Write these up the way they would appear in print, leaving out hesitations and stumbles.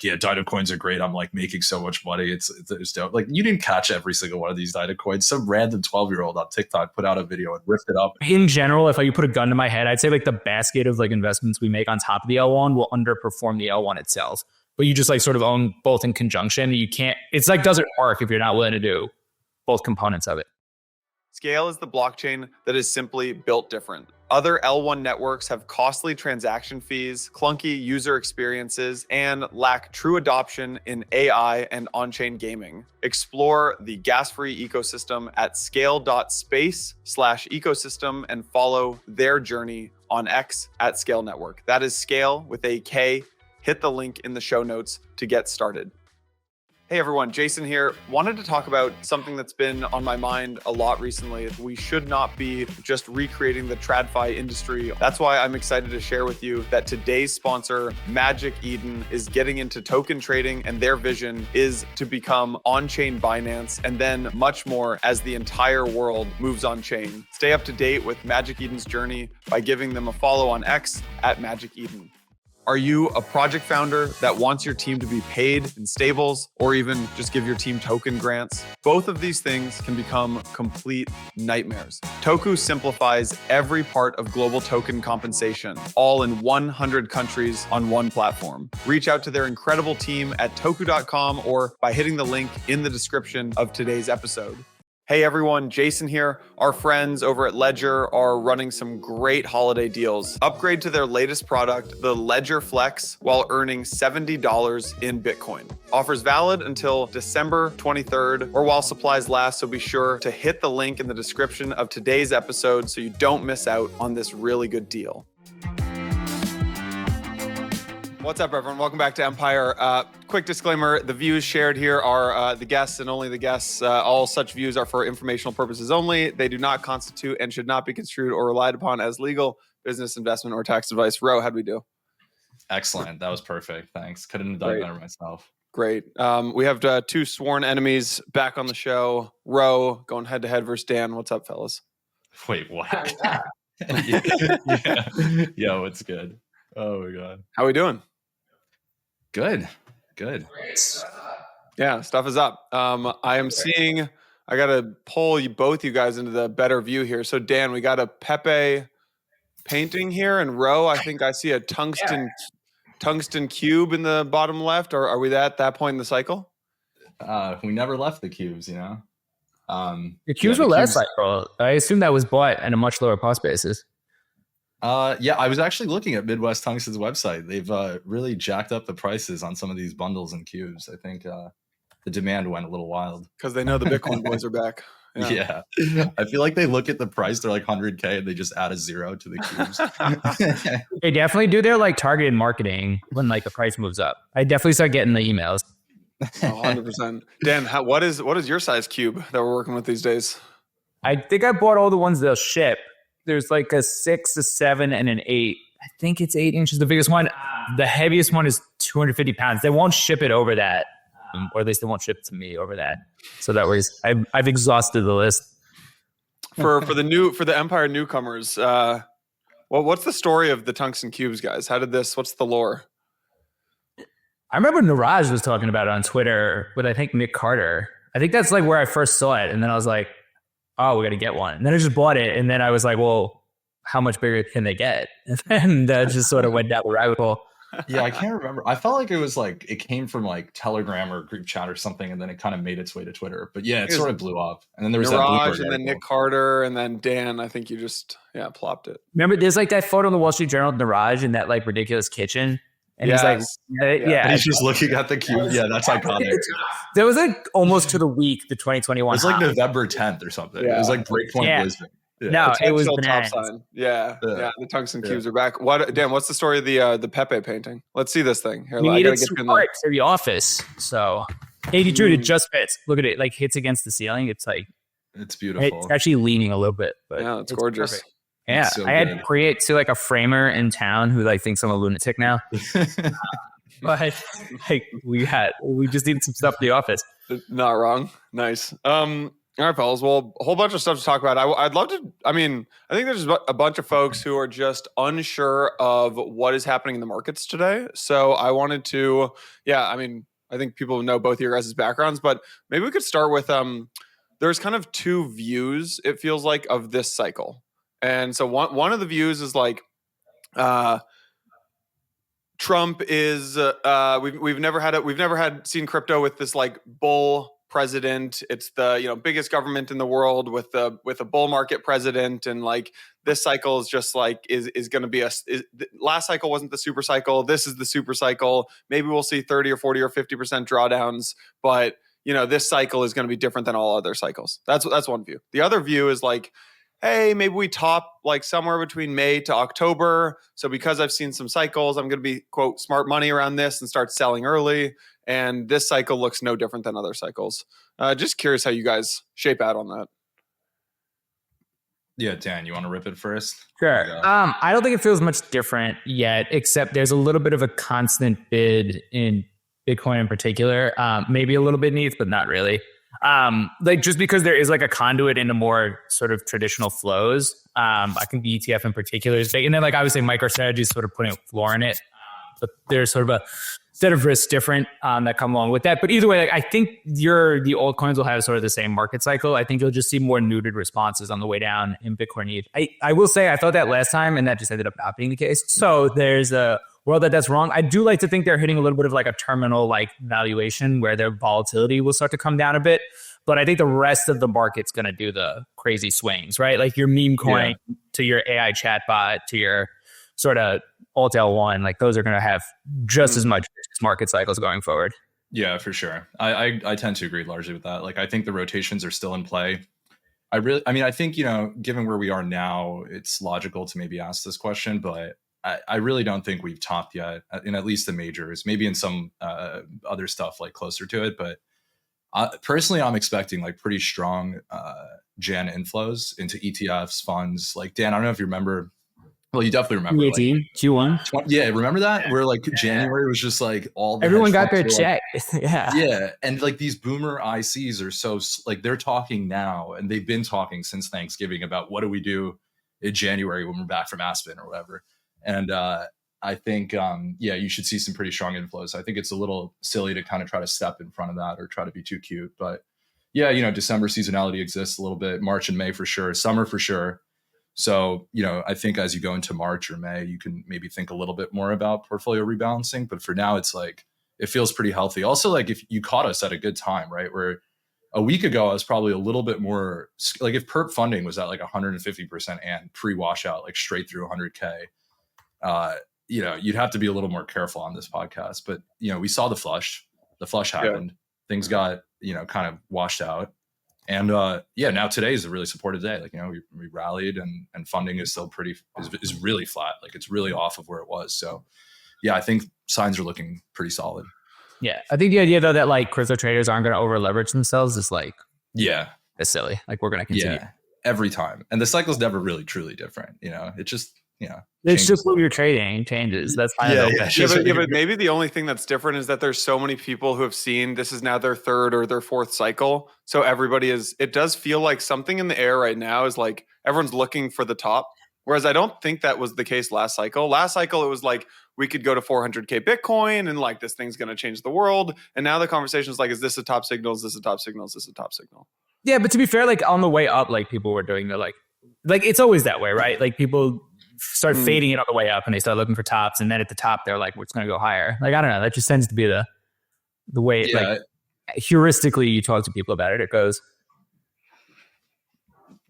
yeah, Dino Coins are great. I'm like making so much money. It's dope. Like you didn't catch every single one of these Dino Coins. Some random 12-year-old on TikTok put out a video and ripped it up. In general, if you put a gun to my head, I'd say like the basket of like investments we make on top of the L1 will underperform the L1 itself. But you just like sort of own both in conjunction. You can't, it's like doesn't work if you're not willing to do both components of it. Scale is the blockchain that is simply built different. Other L1 networks have costly transaction fees, clunky user experiences, and lack true adoption in AI and on-chain gaming. Explore the gas-free ecosystem at scale.space/ecosystem and follow their journey on X at Scale Network. That is Scale with a K. Hit the link in the show notes to get started. Hey everyone, Jason here. Wanted to talk about something that's been on my mind a lot recently. We should not be just recreating the TradFi industry. That's why I'm excited to share with you that today's sponsor, Magic Eden, is getting into token trading, and their vision is to become on-chain Binance and then much more as the entire world moves on-chain. Stay up to date with Magic Eden's journey by giving them a follow on X at Magic Eden. Are you a project founder that wants your team to be paid in stables or even just give your team token grants? Both of these things can become complete nightmares. Toku simplifies every part of global token compensation, all in 100 countries on one platform. Reach out to their incredible team at toku.com or by hitting the link in the description of today's episode. Hey everyone, Jason here. Our friends over at Ledger are running some great holiday deals. Upgrade to their latest product, the Ledger Flex, while earning $70 in Bitcoin. Offers valid until December 23rd or while supplies last, so be sure to hit the link in the description of today's episode so you don't miss out on this really good deal. What's up, everyone? Welcome back to Empire. Quick disclaimer, the views shared here are the guests and only the guests. All such views are for informational purposes only. They do not constitute and should not be construed or relied upon as legal, business, investment, or tax advice. Ro, how'd we do? Excellent. That was perfect. Thanks. Couldn't have done better myself. Great. We have two sworn enemies back on the show. Ro going head-to-head versus Dan. What's up, fellas? Wait, what? Yeah. Yo, it's good. Oh, my God. How we doing? Good. Yeah, stuff is up. I am seeing, I got to pull both you guys into the better view here. So Dan, we got a Pepe painting here, and Ro, I think I see a tungsten cube in the bottom left. Or are we at that point in the cycle? We never left the cubes, you know? The cubes were last cycle. I assume that was bought at a much lower cost basis. Yeah, I was actually looking at Midwest Tungsten's website. They've really jacked up the prices on some of these bundles and cubes. I think the demand went a little wild. Because they know the Bitcoin boys are back. Yeah. I feel like they look at the price, they're like 100K, and they just add a zero to the cubes. They definitely do their like targeted marketing when like the price moves up. I definitely start getting the emails. 100%. Dan, what is your size cube that we're working with these days? I think I bought all the ones they'll ship. There's like a 6, a 7, and an 8. I think it's 8 inches. The biggest one, the heaviest one is 250 pounds. They won't ship it over that, or at least they won't ship it to me over that. So that way, I've exhausted the list. For the Empire newcomers, what's the story of the tungsten cubes, guys? What's the lore? I remember Niraj was talking about it on Twitter with I think Nick Carter. I think that's like where I first saw it, and then I was like, oh, we got to get one. And then I just bought it. And then I was like, well, how much bigger can they get? And just sort of went down the rabbit hole. Yeah, I can't remember. I felt like it was like, it came from like Telegram or group chat or something. And then it kind of made its way to Twitter. But yeah, it sort of blew up. And then there was Niraj, and then Nick Carter, and then Dan. I think you just, plopped it. Remember, there's like that photo in the Wall Street Journal of Niraj in that like ridiculous kitchen. And he's like, yeah. He's just looking at the cube. Yeah, that's iconic. That was like almost to the week, the 2021. It was like November 10th or something. Yeah. It was like Breakpoint Lisbon. Yeah. No, it was top sign. Yeah. The tungsten cubes are back. Dan, what's the story of the Pepe painting? Let's see this thing. Here, we needed support for the office. So 82, it just fits. Look at it. Like hits against the ceiling. It's like, it's beautiful. It's actually leaning a little bit, but yeah, it's gorgeous. Perfect. Yeah, so I had to create to like a framer in town who like thinks I'm a lunatic now. But like we just needed some stuff in the office. Not wrong. Nice. All right, fellas. Well, a whole bunch of stuff to talk about. I'd love to. I mean, I think there's a bunch of folks who are just unsure of what is happening in the markets today. So I wanted to, I mean, I think people know both of your guys' backgrounds, but maybe we could start with there's kind of two views, it feels like, of this cycle. And so one of the views is like Trump is we've never seen crypto with this like bull president. It's the biggest government in the world with a bull market president, and like this cycle is just like is going to be last cycle wasn't the super cycle. This is the super cycle. Maybe we'll see 30 or 40 or 50% drawdowns, but this cycle is going to be different than all other cycles. That's one view. The other view is like, hey, maybe we top like somewhere between May to October. So because I've seen some cycles, I'm going to be, quote, smart money around this and start selling early. And this cycle looks no different than other cycles. Just curious how you guys shape out on that. Yeah, Dan, you want to rip it first? Sure. I don't think it feels much different yet, except there's a little bit of a constant bid in Bitcoin in particular. Maybe a little bit in ETH, but not really. Like just because there is like a conduit into more sort of traditional flows. I think the ETF in particular is big. And then like obviously MicroStrategy is sort of putting a floor in it. But there's sort of a set of risks different that come along with that. But either way, like, I think the altcoins will have sort of the same market cycle. I think you'll just see more neutered responses on the way down in Bitcoin ETH. I will say I thought that last time, and that just ended up not being the case. So there's a world that's wrong. I do like to think they're hitting a little bit of like a terminal like valuation where their volatility will start to come down a bit. But I think the rest of the market's going to do the crazy swings, right? Like your meme coin to your AI chatbot to your sort of alt L1, like those are going to have just as much market cycles going forward. Yeah, for sure. I tend to agree largely with that. Like I think the rotations are still in play. I think, given where we are now, it's logical to maybe ask this question, but I really don't think we've topped yet in at least the majors, maybe in some other stuff like closer to it. But personally, I'm expecting like pretty strong Jan inflows into ETFs, funds. Like Dan, I don't know if you remember. Well, you definitely remember. 2018, like, Q1. Yeah, remember that? Where like January was just like all the everyone got their check. Like, yeah. And like these boomer ICs are so like they're talking now, and they've been talking since Thanksgiving about what do we do in January when we're back from Aspen or whatever. And I think, you should see some pretty strong inflows. I think it's a little silly to kind of try to step in front of that or try to be too cute. But yeah, December seasonality exists a little bit, March and May for sure, summer for sure. So, I think as you go into March or May, you can maybe think a little bit more about portfolio rebalancing. But for now, it's like, it feels pretty healthy. Also, like if you caught us at a good time, right? Where a week ago, I was probably a little bit more like if perp funding was at like 150% and pre-washout, like straight through 100K, you'd have to be a little more careful on this podcast. But, we saw the flush happened. Things got, kind of washed out. And now today is a really supportive day. Like, we rallied and funding is still is really flat. Like it's really off of where it was. So yeah, I think signs are looking pretty solid. Yeah. I think the idea though that like crypto traders aren't going to over leverage themselves is like, it's silly. Like we're going to continue every time. And the cycle's never really truly different. It just, it's just what you're trading changes. That's fine. But maybe the only thing that's different is that there's so many people who have seen this is now their third or their fourth cycle. So it does feel like something in the air right now is like everyone's looking for the top. Whereas I don't think that was the case last cycle. Last cycle, it was like we could go to 400K Bitcoin and like this thing's going to change the world. And now the conversation is like, is this a top signal? Is this a top signal? Is this a top signal? Yeah, but to be fair, like on the way up, like people were doing the like it's always that way, right? Like people start fading it on the way up and they start looking for tops, and then at the top they're like, "What's going to go higher?" Like I don't know. That just tends to be the way. Like heuristically, you talk to people about it, it goes.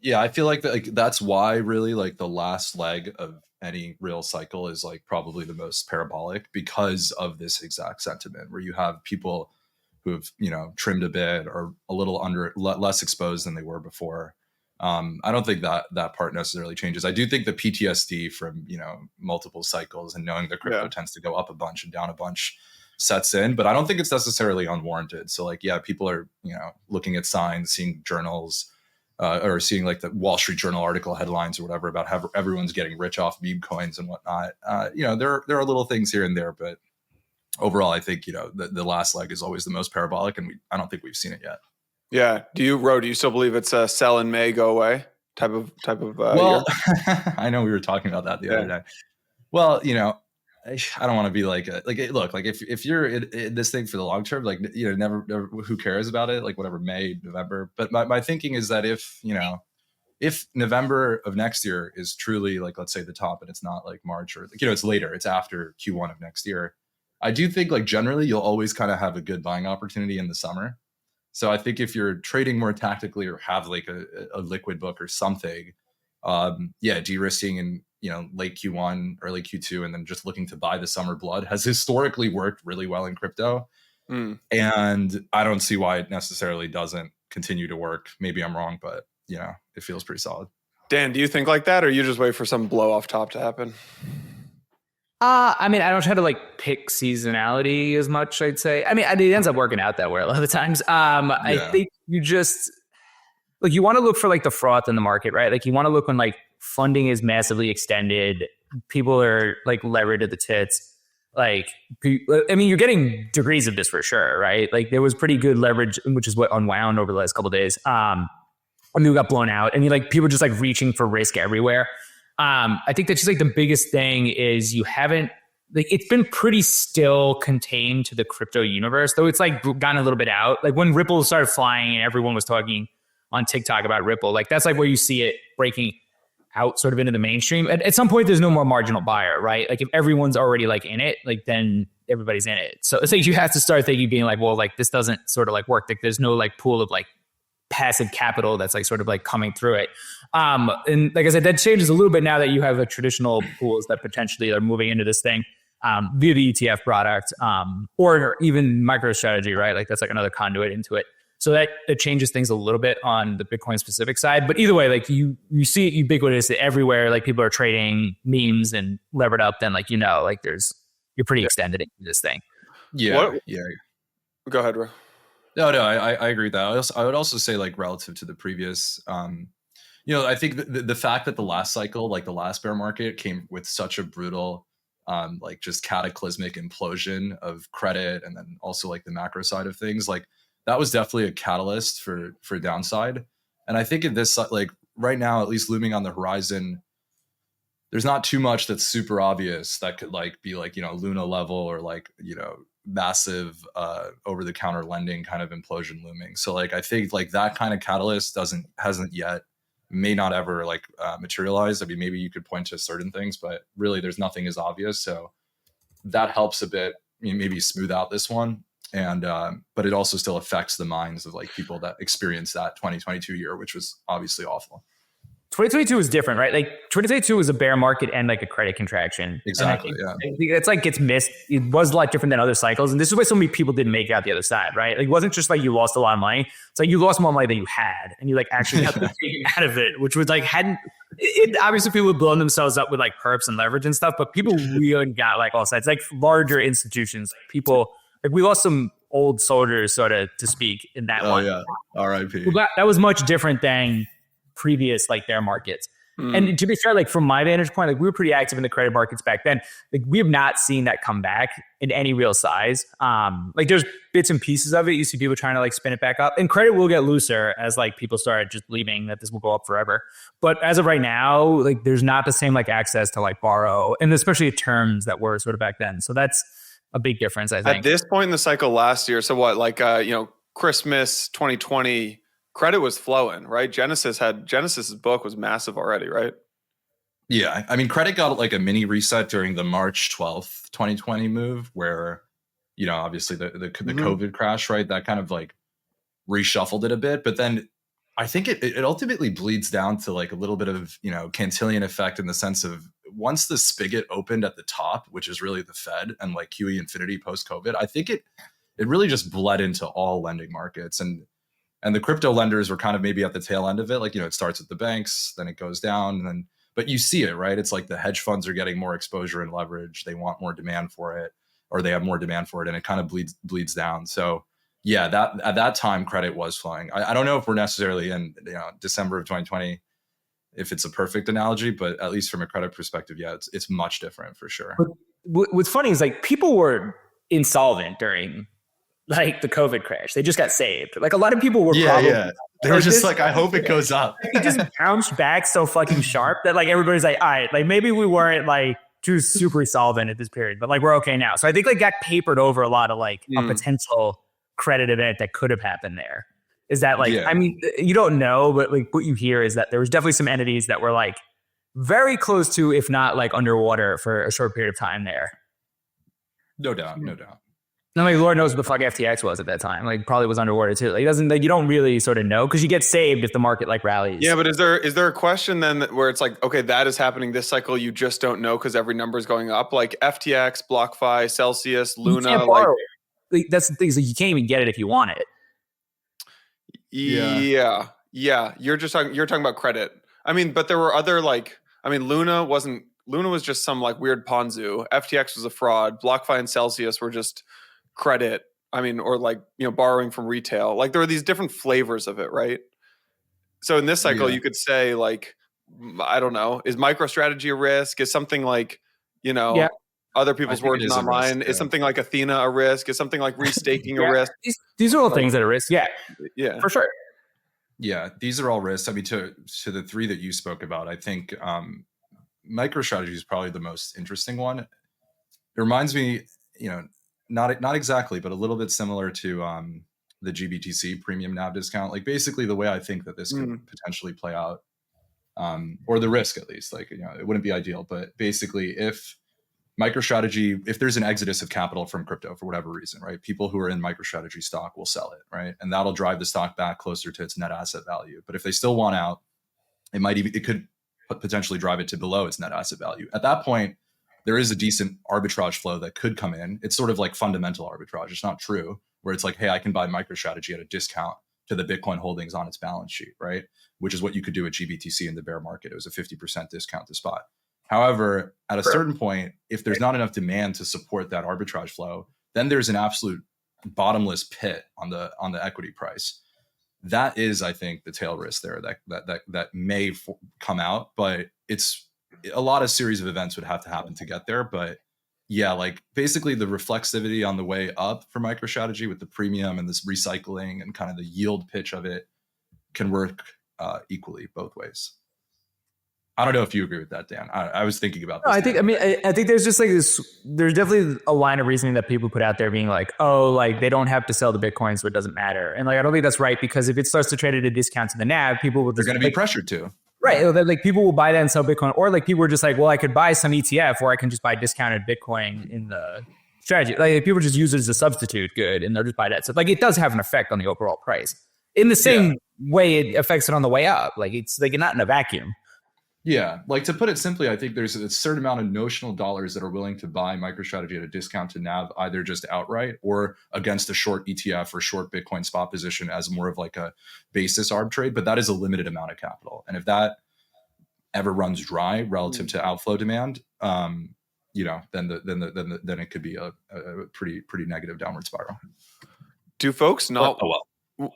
Yeah, I feel like that's why really like the last leg of any real cycle is like probably the most parabolic because of this exact sentiment where you have people who have trimmed a bit or a little less exposed than they were before. I don't think that part necessarily changes. I do think the PTSD from, multiple cycles and knowing that crypto tends to go up a bunch and down a bunch sets in, but I don't think it's necessarily unwarranted. So like, people are, looking at signs, seeing journals, or seeing like the Wall Street Journal article headlines or whatever about how everyone's getting rich off meme coins and whatnot. There are little things here and there, but overall, I think, the last leg is always the most parabolic, and I don't think we've seen it yet. Yeah. Do you still believe it's a sell in May, go away type of Well, year? I know we were talking about that the other day. Well, I don't want to be look, like if you're in this thing for the long term, like, never, who cares about it? Like whatever, May, November. But my thinking is that if November of next year is truly like, let's say the top, and it's not like March or it's later, it's after Q1 of next year, I do think like generally you'll always kind of have a good buying opportunity in the summer. So I think if you're trading more tactically or have like a liquid book or something, de-risking in late Q1, early Q2, and then just looking to buy the summer blood has historically worked really well in crypto. And I don't see why it necessarily doesn't continue to work. Maybe I'm wrong, but it feels pretty solid. Dan, do you think like that, or you just wait for some blow off top to happen? I mean, I don't try to like pick seasonality as much, I'd say. I mean, it ends up working out that way a lot of the times. I think you just like, you want to look for like the froth in the market, right? Like you want to look when like funding is massively extended, people are like levered to the tits. Like, I mean, you're getting degrees of this for sure, right? Like there was pretty good leverage, which is what unwound over the last couple of days. I mean, we got blown out, and people just like reaching for risk everywhere. I think that's just like the biggest thing is you haven't, like, it's been pretty still contained to the crypto universe, though it's like gotten a little bit out. Like when Ripple started flying and everyone was talking on TikTok about Ripple, like that's like where you see it breaking out sort of into the mainstream. At some point, there's no more marginal buyer, right? Like if everyone's already like in it, like then everybody's in it. So it's like you have to start thinking, being like, well, like this doesn't sort of like work. Like there's no like pool of like passive capital that's like sort of like coming through it. And like I said, that changes a little bit now that you have traditional pools that potentially are moving into this thing via the ETF product or even MicroStrategy, right? Like that's like another conduit into it. So that changes things a little bit on the Bitcoin specific side. But either way, like you see it ubiquitous everywhere. Like people are trading memes and levered up. Then like, like you're pretty extended into this thing. Yeah. Go ahead, Ro. No, I agree with that. I would also say like relative to the previous, I think the fact that the last cycle, like the last bear market, came with such a brutal, like just cataclysmic implosion of credit, and then also like the macro side of things, like that was definitely a catalyst for downside. And I think in this, like right now, at least looming on the horizon, there's not too much that's super obvious that could like be like Luna level or like massive over the counter lending kind of implosion looming. So like I think like that kind of catalyst hasn't yet, may not ever like materialize. I mean, maybe you could point to certain things, but really there's nothing as obvious. So that helps a bit, maybe smooth out this one. And but it also still affects the minds of like people that experienced that 2022 year, which was obviously awful. 2022 was different, right? Like 2022 was a bear market and like a credit contraction. Exactly. I think it's like gets missed. It was a lot different than other cycles. And this is why so many people didn't make it out the other side, right? Like it wasn't just like you lost a lot of money. It's like you lost more money than you had. And you like actually had to take it out of it, which was like obviously people would blow themselves up with like perps and leverage and stuff, but people really got like all sides, like larger institutions, people like we lost some old soldiers sort of to speak in that one. Oh yeah. RIP. That was much different than previous like bear markets. And to be fair, like from my vantage point, like we were pretty active in the credit markets back then. Like we have not seen that come back in any real size. Like there's bits and pieces of it. You see people trying to like spin it back up, and credit will get looser as like people start just believing that this will go up forever. But as of right now, like there's not the same like access to like borrow, and especially terms that were sort of back then. So that's a big difference, I think. At this point in the cycle last year, so what, like Christmas 2020, credit was flowing, right? Genesis's book was massive already, right? Yeah. I mean, credit got like a mini reset during the March 12th, 2020 move where, obviously the COVID crash, right? That kind of like reshuffled it a bit. But then I think it ultimately bleeds down to like a little bit of, Cantillon effect in the sense of once the spigot opened at the top, which is really the Fed and like QE infinity post-COVID, I think it really just bled into all lending markets. And the crypto lenders were kind of maybe at the tail end of it. Like, it starts at the banks, then it goes down, but you see it, right? It's like the hedge funds are getting more exposure and leverage. They want more demand for it, or they have more demand for it, and it kind of bleeds down. So yeah, that at that time, credit was flowing. I don't know if we're necessarily in December of 2020, if it's a perfect analogy, but at least from a credit perspective, yeah, it's much different for sure. But what's funny is like people were insolvent during like the COVID crash. They just got saved. Like a lot of people were probably They were just like, I hope it goes up. It just bounced back so fucking sharp that like everybody's like, all right, like maybe we weren't like too super solvent at this period, but like we're okay now. So I think like got papered over a lot of like a potential credit event that could have happened there. Is that like, I mean, you don't know, but like what you hear is that there was definitely some entities that were like very close to, if not like underwater for a short period of time there. No doubt. No, like Lord knows what the fuck FTX was at that time. Like probably was underwater too. Like doesn't like you don't really sort of know because you get saved if the market like rallies. Yeah, but is there a question then where it's like, okay, that is happening this cycle, you just don't know because every number is going up, like FTX, BlockFi, Celsius, Luna, like that's the thing is like, you can't even get it if you want it. Yeah. You're talking about credit. I mean, but there were other like, I mean, Luna was just some like weird Ponzu. FTX was a fraud. BlockFi and Celsius were just credit. I mean, or like, borrowing from retail. Like there were these different flavors of it, right? So in this cycle, you could say like, I don't know, is MicroStrategy a risk? Is something like, other people's words, not mine? Is something like Athena a risk? Is something like restaking a risk? These are all things that are risk. Yeah, for sure. Yeah, these are all risks. I mean, to the three that you spoke about, I think MicroStrategy is probably the most interesting one. It reminds me, not exactly, but a little bit similar to the GBTC premium NAV discount. Like basically the way I think that this could potentially play out, or the risk at least. Like it wouldn't be ideal, but basically if there's an exodus of capital from crypto for whatever reason, right? People who are in MicroStrategy stock will sell it, right? And that'll drive the stock back closer to its net asset value. But if they still want out, it could potentially drive it to below its net asset value. At that point, there is a decent arbitrage flow that could come in. It's sort of like fundamental arbitrage. It's not true where it's like, hey, I can buy MicroStrategy at a discount to the Bitcoin holdings on its balance sheet, right? Which is what you could do at GBTC in the bear market. It was a 50% discount to spot. However, at a certain point, if there's not enough demand to support that arbitrage flow, then there's an absolute bottomless pit on the equity price. That is, I think, the tail risk there that may come out, but it's a lot of series of events would have to happen to get there. But yeah, like basically the reflexivity on the way up for MicroStrategy with the premium and this recycling and kind of the yield pitch of it can work equally both ways. I don't know if you agree with that, Dan. I was thinking about this. I think there's just like this, there's definitely a line of reasoning that people put out there being like, oh, like they don't have to sell the Bitcoin, so it doesn't matter. And like, I don't think that's right because if it starts to trade at a discount to the NAV, people will they're going to be pressured to. Right. Like people will buy that and sell Bitcoin, or like people are just like, well, I could buy some ETF or I can just buy discounted Bitcoin in the strategy. Like people just use it as a substitute good and they'll just buy that. So like it does have an effect on the overall price in the same way it affects it on the way up. Like it's like not in a vacuum. Yeah, like to put it simply, I think there's a certain amount of notional dollars that are willing to buy MicroStrategy at a discount to NAV, either just outright or against a short ETF or short Bitcoin spot position as more of like a basis arb trade. But that is a limited amount of capital, and if that ever runs dry relative to outflow demand, then it could be a pretty negative downward spiral. Do folks not?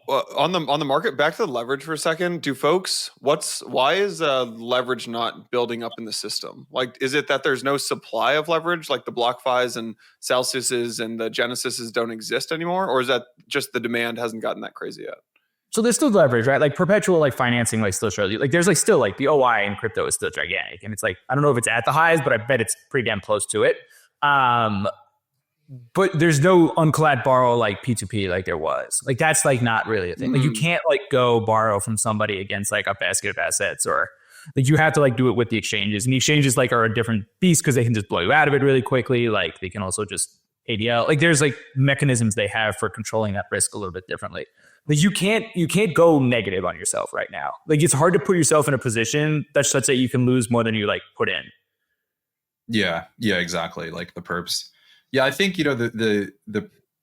On the market, back to the leverage for a second. Why is leverage not building up in the system? Like, is it that there's no supply of leverage, like the BlockFis and Celsiuses and the Genesises don't exist anymore, or is that just the demand hasn't gotten that crazy yet? So there's still leverage, right? Like perpetual like financing, like still shows you like there's like still like the OI in crypto is still gigantic, and it's like I don't know if it's at the highs, but I bet it's pretty damn close to it. But there's no unclad borrow like P2P like there was. Like that's like not really a thing. Like you can't like go borrow from somebody against like a basket of assets, or like you have to like do it with the exchanges. And the exchanges like are a different beast because they can just blow you out of it really quickly. Like they can also just ADL. Like there's like mechanisms they have for controlling that risk a little bit differently. Like you can't go negative on yourself right now. Like it's hard to put yourself in a position that's such that you can lose more than you like put in. Yeah, exactly. Like the perps. Yeah, I think the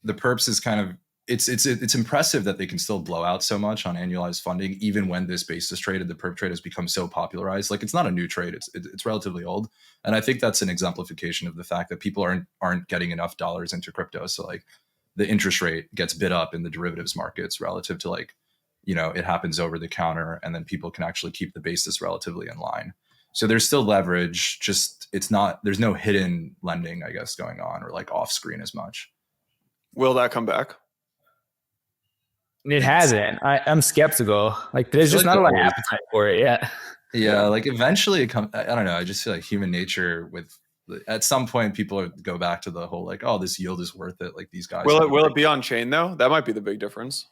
perps is kind of it's impressive that they can still blow out so much on annualized funding even when this basis traded the perp trade has become so popularized. Like it's not a new trade; it's relatively old, and I think that's an exemplification of the fact that people aren't getting enough dollars into crypto. So like the interest rate gets bid up in the derivatives markets relative to like it happens over the counter, and then people can actually keep the basis relatively in line. So there's still leverage, just there's no hidden lending, I guess, going on or like off screen as much. Will that come back? It hasn't. I'm skeptical. Like there's just like not a lot of always- appetite for it yet. Yeah, like eventually it comes. I don't know. I just feel like human nature with at some point people go back to the whole like, oh, this yield is worth it. Like these guys. Will it be on chain though? That might be the big difference.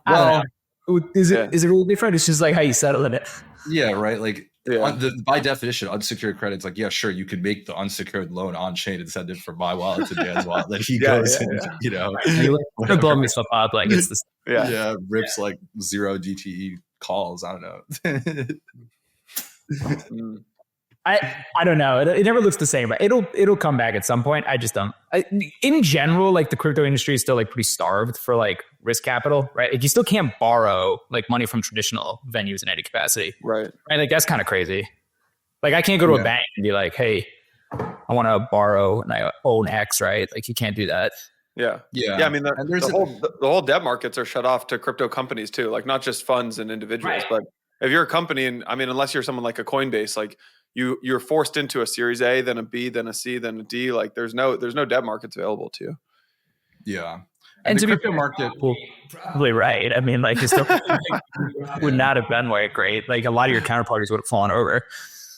Well, is it Yeah. really different? It's just like how you settle it. Yeah, right. Like Yeah. by definition, unsecured credit's like, yeah, sure, you can make the unsecured loan on chain and send it from my wallet to Dan's wallet. Then he goes and you know, You're whatever. blow me stuff up. Like it's this. Yeah. rips like 0 DTE calls. I don't know. Mm. I don't know. It never looks the same, but it'll come back at some point. I just don't. In general, like the crypto industry is still like pretty starved for like risk capital, right? Like you still can't borrow like money from traditional venues in any capacity, Right. right? Like that's kind of crazy. Like I can't go to a bank and be like, hey, I want to borrow and I own X, right? Like you can't do that. Yeah. Yeah. I mean, the whole debt markets are shut off to crypto companies too. Like not just funds and individuals, Right. but if you're a company, and I mean, unless you're someone like a Coinbase, like you're forced into a Series A, then a B, then a C, then a D. Like there's no debt markets available to you. Yeah. And the to be crypto market, well, probably right. I mean, like it's would not have been very great. Like a lot of your counterparties would have fallen over.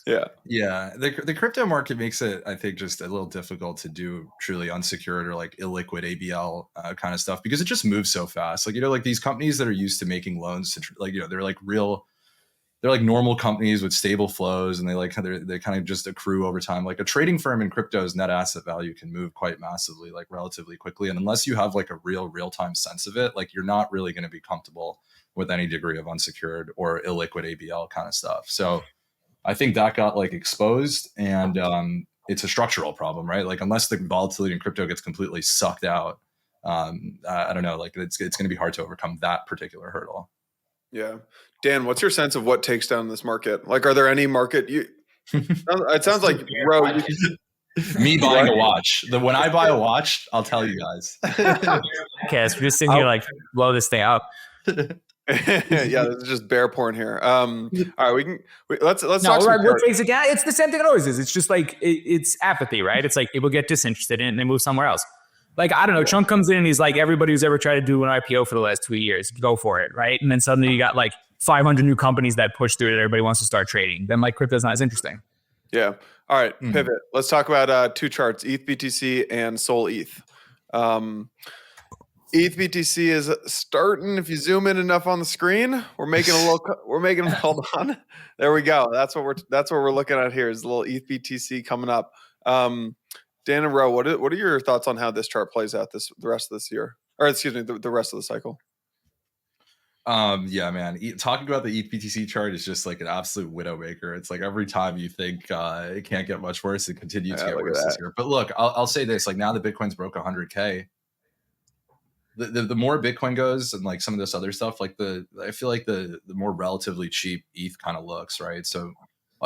Yeah. yeah, the crypto market makes it, I think, just a little difficult to do truly unsecured or like illiquid ABL kind of stuff because it just moves so fast. Like, you know, like these companies that are used to making loans to like, you know, they're like normal companies with stable flows and they kind of just accrue over time. Like a trading firm in crypto's net asset value can move quite massively, like relatively quickly. And unless you have like a real-time sense of it, like you're not really going to be comfortable with any degree of unsecured or illiquid ABL kind of stuff. So I think that got like exposed and it's a structural problem, right? Like unless the volatility in crypto gets completely sucked out, I don't know, like it's going to be hard to overcome that particular hurdle. Yeah. Dan, what's your sense of what takes down this market? Like, are there any market it sounds like Ro, me buying a watch. When I buy a watch, I'll tell you guys. Okay, so we're just sitting here like blow this thing up. yeah, this is just bear porn here. All right, let's talk some what takes it down? It's the same thing it always is. It's just like it's apathy, right? It's like people get disinterested in it and they move somewhere else. Like, I don't know, Chunk comes in and he's like, everybody who's ever tried to do an IPO for the last 2 years, go for it, right? And then suddenly you got like 500 new companies that push through it. Everybody wants to start trading. Then like crypto's not as interesting. Yeah. All right, pivot. Let's talk about two charts, ETH BTC and Sol ETH. ETH BTC is starting. If you zoom in enough on the screen, we're making hold on. There we go. That's what we're looking at here is a little ETH BTC coming up. Dan and Ro, what are your thoughts on how this chart plays out the rest of this year? Or excuse me, the rest of the cycle? Yeah, man. Talking about the ETH BTC chart is just like an absolute widowmaker. It's like every time you think it can't get much worse, it continues to get worse this year. But look, I'll say this: like now that Bitcoin's broke 100K, the more Bitcoin goes and like some of this other stuff, like I feel like the more relatively cheap ETH kind of looks, right? So,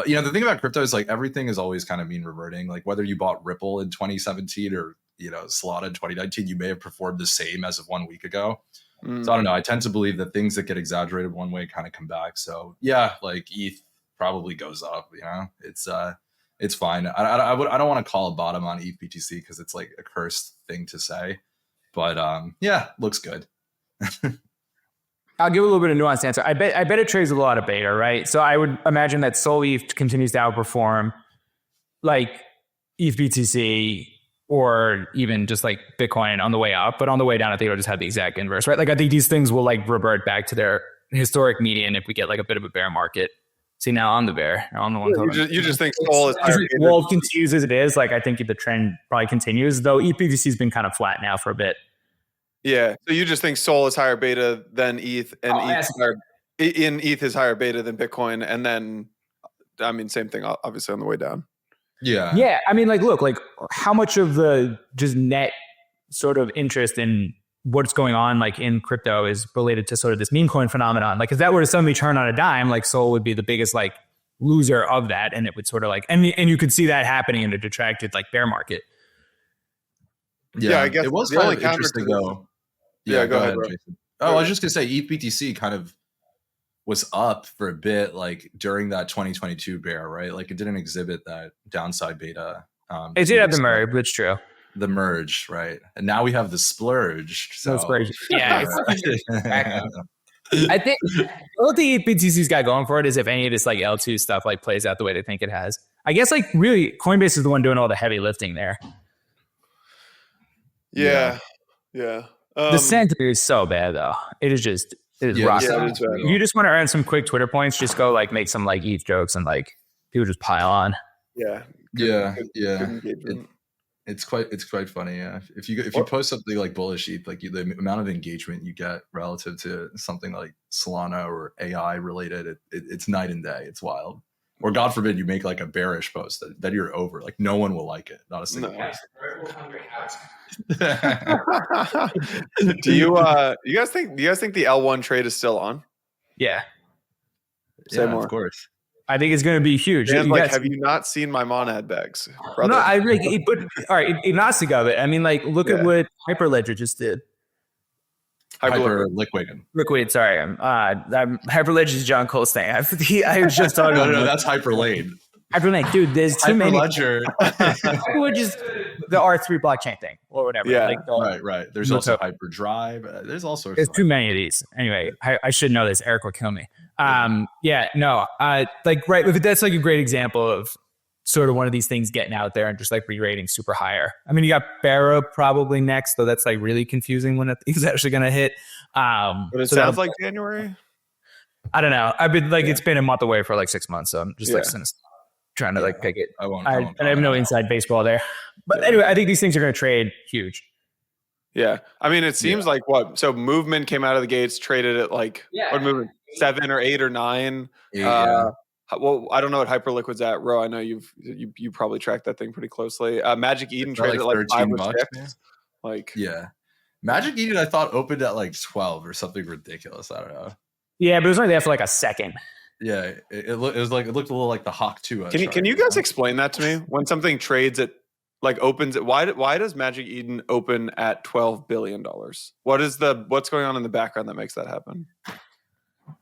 you know, the thing about crypto is like everything is always kind of mean reverting. Like whether you bought Ripple in 2017 or, you know, Solana in 2019, you may have performed the same as of 1 week ago. So I don't know. I tend to believe that things that get exaggerated one way kind of come back. So yeah, like ETH probably goes up. You know, it's fine. I don't want to call a bottom on ETH BTC because it's like a cursed thing to say, but yeah, looks good. I'll give a little bit of nuanced answer. I bet it trades a lot of beta, right? So I would imagine that Sol ETH continues to outperform like ETH BTC or even just like Bitcoin on the way up, but on the way down, I think it'll just have the exact inverse, right? Like I think these things will like revert back to their historic median if we get like a bit of a bear market. See, now I'm the bear. I'm the one. You just think Sol is higher. Well, it continues as it is. Like I think the trend probably continues, though ETH BTC has been kind of flat now for a bit. Yeah. So you just think Sol is higher beta than ETH, and ETH is higher beta than Bitcoin, and then I mean same thing obviously on the way down. Yeah. I mean, like, look, like how much of the just net sort of interest in what's going on like in crypto is related to sort of this meme coin phenomenon. Like if that were to suddenly turn on a dime, like Sol would be the biggest like loser of that. And it would sort of like, and you could see that happening in a detracted like bear market. Yeah, I guess it was the kind only of interesting though. Yeah, go ahead, Jason. Oh, I was just gonna say ETH BTC kind of was up for a bit like during that 2022 bear, right? Like it didn't exhibit that downside beta. It did have the Murray, but it's true. the merge, right? And now we have the splurge. So Yeah. I think what the BTC's got going for it is if any of this like L2 stuff like plays out the way they think it has. I guess like really Coinbase is the one doing all the heavy lifting there. Yeah. The sentiment is so bad though. It is rock. If you just want to earn some quick Twitter points, just go like make some like ETH jokes and like people just pile on. Good It's quite funny. Yeah, if you post something like bullish ETH, like the amount of engagement you get relative to something like Solana or AI related, it's night and day. It's wild. Or God forbid you make like a bearish post that you're over. Like no one will like it. Not a single person. Do you guys think the L1 trade is still on? Yeah. Say more. Of course. I think it's going to be huge. Have you not seen my Monad bags, brother? No, I like. But all right, agnostic of it. I mean, like, look at what Hyperledger just did. Hyperliquid. Sorry, Hyperledger is John Cole's thing. I was just talking. No, that's Hyperlane. Hyperlane, dude. There's too many. Hyperledger. Just the R3 blockchain thing or whatever. Yeah. Like right. There's also Hyperdrive. There's all sorts. There's too many of these. Anyway, I should know this. Eric will kill me. That's like a great example of sort of one of these things getting out there and just like re-rating super higher. I mean, you got Barra probably next, though that's like really confusing when it's actually going to hit. But it sounds like January. I don't know. I've been like, it's been a month away for like 6 months. So I'm just trying to like pick it. I have no inside baseball there. But anyway, I think these things are going to trade huge. Yeah. I mean, it seems like what? So Movement came out of the gates, traded at like, what Movement? 7 or 8 or 9. Well, I don't know what Hyperliquid's at. Ro, I know you probably tracked that thing pretty closely. Magic Eden traded like 5 or 6. Man. Like Magic Eden I thought opened at like 12 or something ridiculous. I don't know. Yeah, but it was only there for like a second. Yeah, it looked a little like the Hawk 2. Can you guys explain that to me? When something trades at like opens at why does Magic Eden open at $12 billion? What's going on in the background that makes that happen?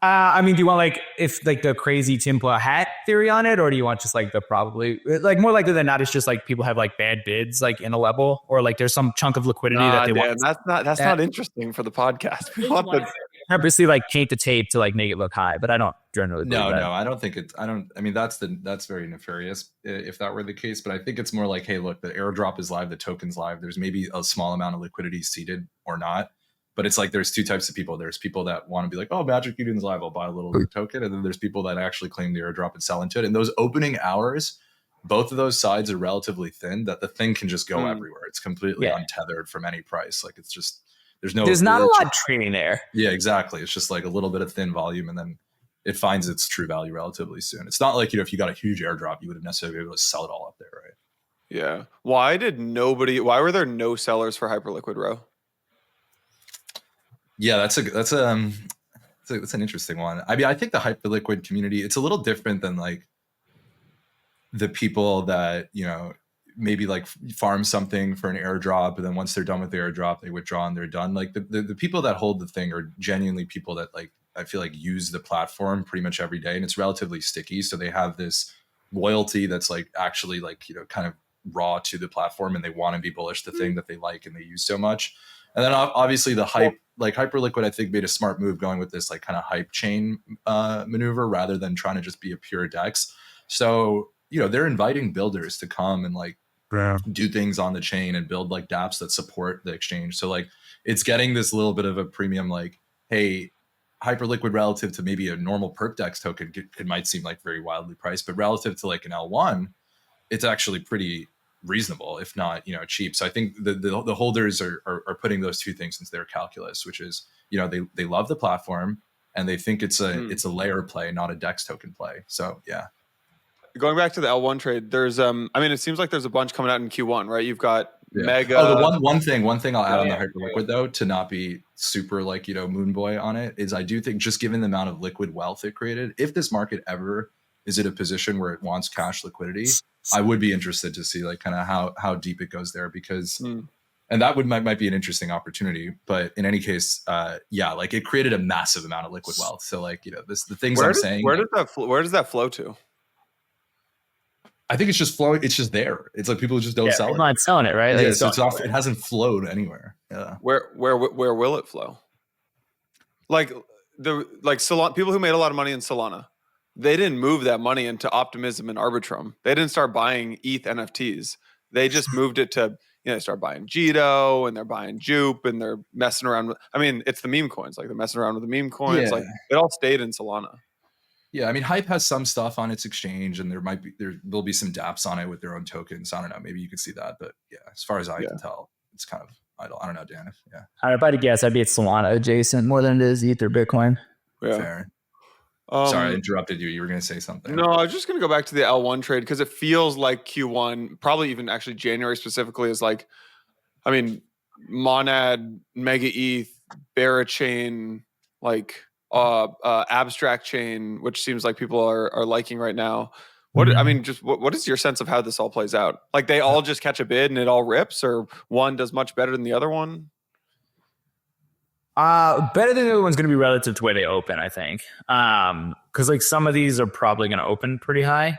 I mean, do you want like if like the crazy tinfoil hat theory on it, or do you want just like the probably like more likely than not it's just like people have like bad bids like in a level, or like there's some chunk of liquidity that they want. That's not interesting for the podcast. We want the purposely like paint the tape to like make it look high, but I don't generally. No, I don't think it's. I mean, that's very nefarious if that were the case. But I think it's more like, hey, look, the airdrop is live, the token's live. There's maybe a small amount of liquidity seeded or not. But it's like there's two types of people. There's people that want to be like, oh, Magic Eden's live, I'll buy a little token. And then there's people that actually claim the airdrop and sell into it. And those opening hours, both of those sides are relatively thin that the thing can just go everywhere. It's completely untethered from any price. Like it's just, there's not a lot of trading there. Yeah, exactly. It's just like a little bit of thin volume and then it finds its true value relatively soon. It's not like, if you got a huge airdrop, you wouldn't necessarily be able to sell it all up there, right? Yeah. Why were there no sellers for Hyperliquid, Ro? Yeah, that's an interesting one. I mean, I think the Hyperliquid community, it's a little different than like the people that, maybe like farm something for an airdrop, and then once they're done with the airdrop, they withdraw and they're done. Like the people that hold the thing are genuinely people that like, I feel like use the platform pretty much every day, and it's relatively sticky. So they have this loyalty that's like actually like, kind of raw to the platform, and they want to be bullish the thing that they like and they use so much. And then obviously the hype, like Hyperliquid, I think made a smart move going with this like kind of hype chain maneuver rather than trying to just be a pure DEX. So, they're inviting builders to come and like do things on the chain and build like dApps that support the exchange. So like it's getting this little bit of a premium, like, hey, Hyperliquid relative to maybe a normal perp DEX token, it might seem like very wildly priced, but relative to like an L1, it's actually pretty reasonable, if not cheap. So I think the holders are putting those two things into their calculus, which is they love the platform and they think it's a layer play, not a DEX token play. So yeah. Going back to the L1 trade, there's it seems like there's a bunch coming out in Q1, right? You've got Mega. Oh, the one thing I'll add on the Hyperliquid though, to not be super like moon boy on it, is I do think just given the amount of liquid wealth it created, if this market ever is in a position where it wants cash liquidity, I would be interested to see like kind of how deep it goes there, because and that might be an interesting opportunity. But in any case, like it created a massive amount of liquid wealth. So like the things I'm saying. Where does that flow to? I think it's just flowing. It's just there. It's like people just don't sell people it. not selling it, right? Like, Yeah, so it's not, it hasn't flowed anywhere. Yeah. Where will it flow? Like Solana, people who made a lot of money in Solana, they didn't move that money into Optimism and Arbitrum. They didn't start buying ETH NFTs. They just moved it to, they start buying Jito and they're buying Jupe and they're messing around with, it's the meme coins. Like they're messing around with the meme coins. Yeah. Like it all stayed in Solana. Yeah, I mean, Hype has some stuff on its exchange, and there'll be some dApps on it with their own tokens. I don't know, maybe you could see that, but yeah, as far as I can tell, it's kind of idle. I don't know, Dan. If I had to guess, I'd be at Solana adjacent more than it is ETH or Bitcoin. Yeah. Fair. Sorry, I interrupted you. You were going to say something. No, I was just going to go back to the L1 trade because it feels like Q1, probably even actually January specifically, is like, Monad, Mega ETH, Barachain, like Abstract Chain, which seems like people are liking right now. What what is your sense of how this all plays out? Like they all just catch a bid and it all rips, or one does much better than the other one? Better than the other one's going to be relative to where they open, I think. Because like some of these are probably going to open pretty high.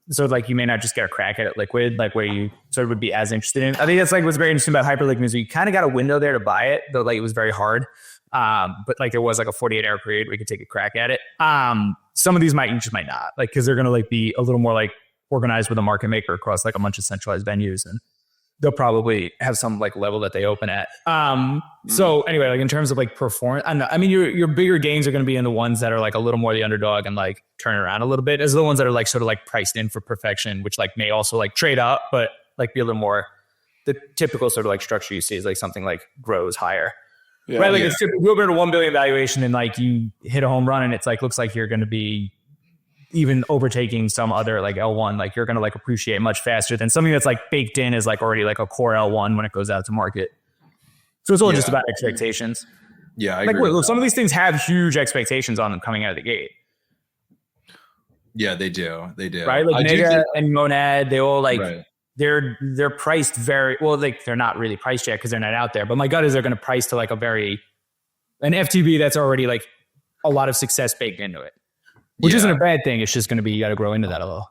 So like you may not just get a crack at it liquid, like where you sort of would be as interested in. I think that's like what's very interesting about Hyperliquid is you kind of got a window there to buy it, though like it was very hard. But like there was like a 48-hour period where you could take a crack at it. Some of these you just might not, like because they're going to like be a little more like organized with a market maker across like a bunch of centralized venues, and they'll probably have some like level that they open at. So anyway, like in terms of like performance, your bigger gains are going to be in the ones that are like a little more the underdog and like turn around a little bit, as the ones that are like sort of like priced in for perfection, which like may also like trade up, but like be a little more the typical sort of like structure you see is like something like grows higher. Yeah, right, like it's typical. We're at a $1 billion valuation, and like you hit a home run, and it's like looks like you're going to be even overtaking some other like L1. Like you're going to like appreciate much faster than something that's like baked in is like already like a core L1 when it goes out to market. So it's all just about expectations. Yeah, I like agree some of these things have huge expectations on them coming out of the gate. Yeah, they do. Right, like Mega and Monad, they all like. Right. They're priced very well. Like they're not really priced yet because they're not out there. But my gut is they're going to price to like an FTB that's already like a lot of success baked into it, which isn't a bad thing. It's just going to be you got to grow into that a little.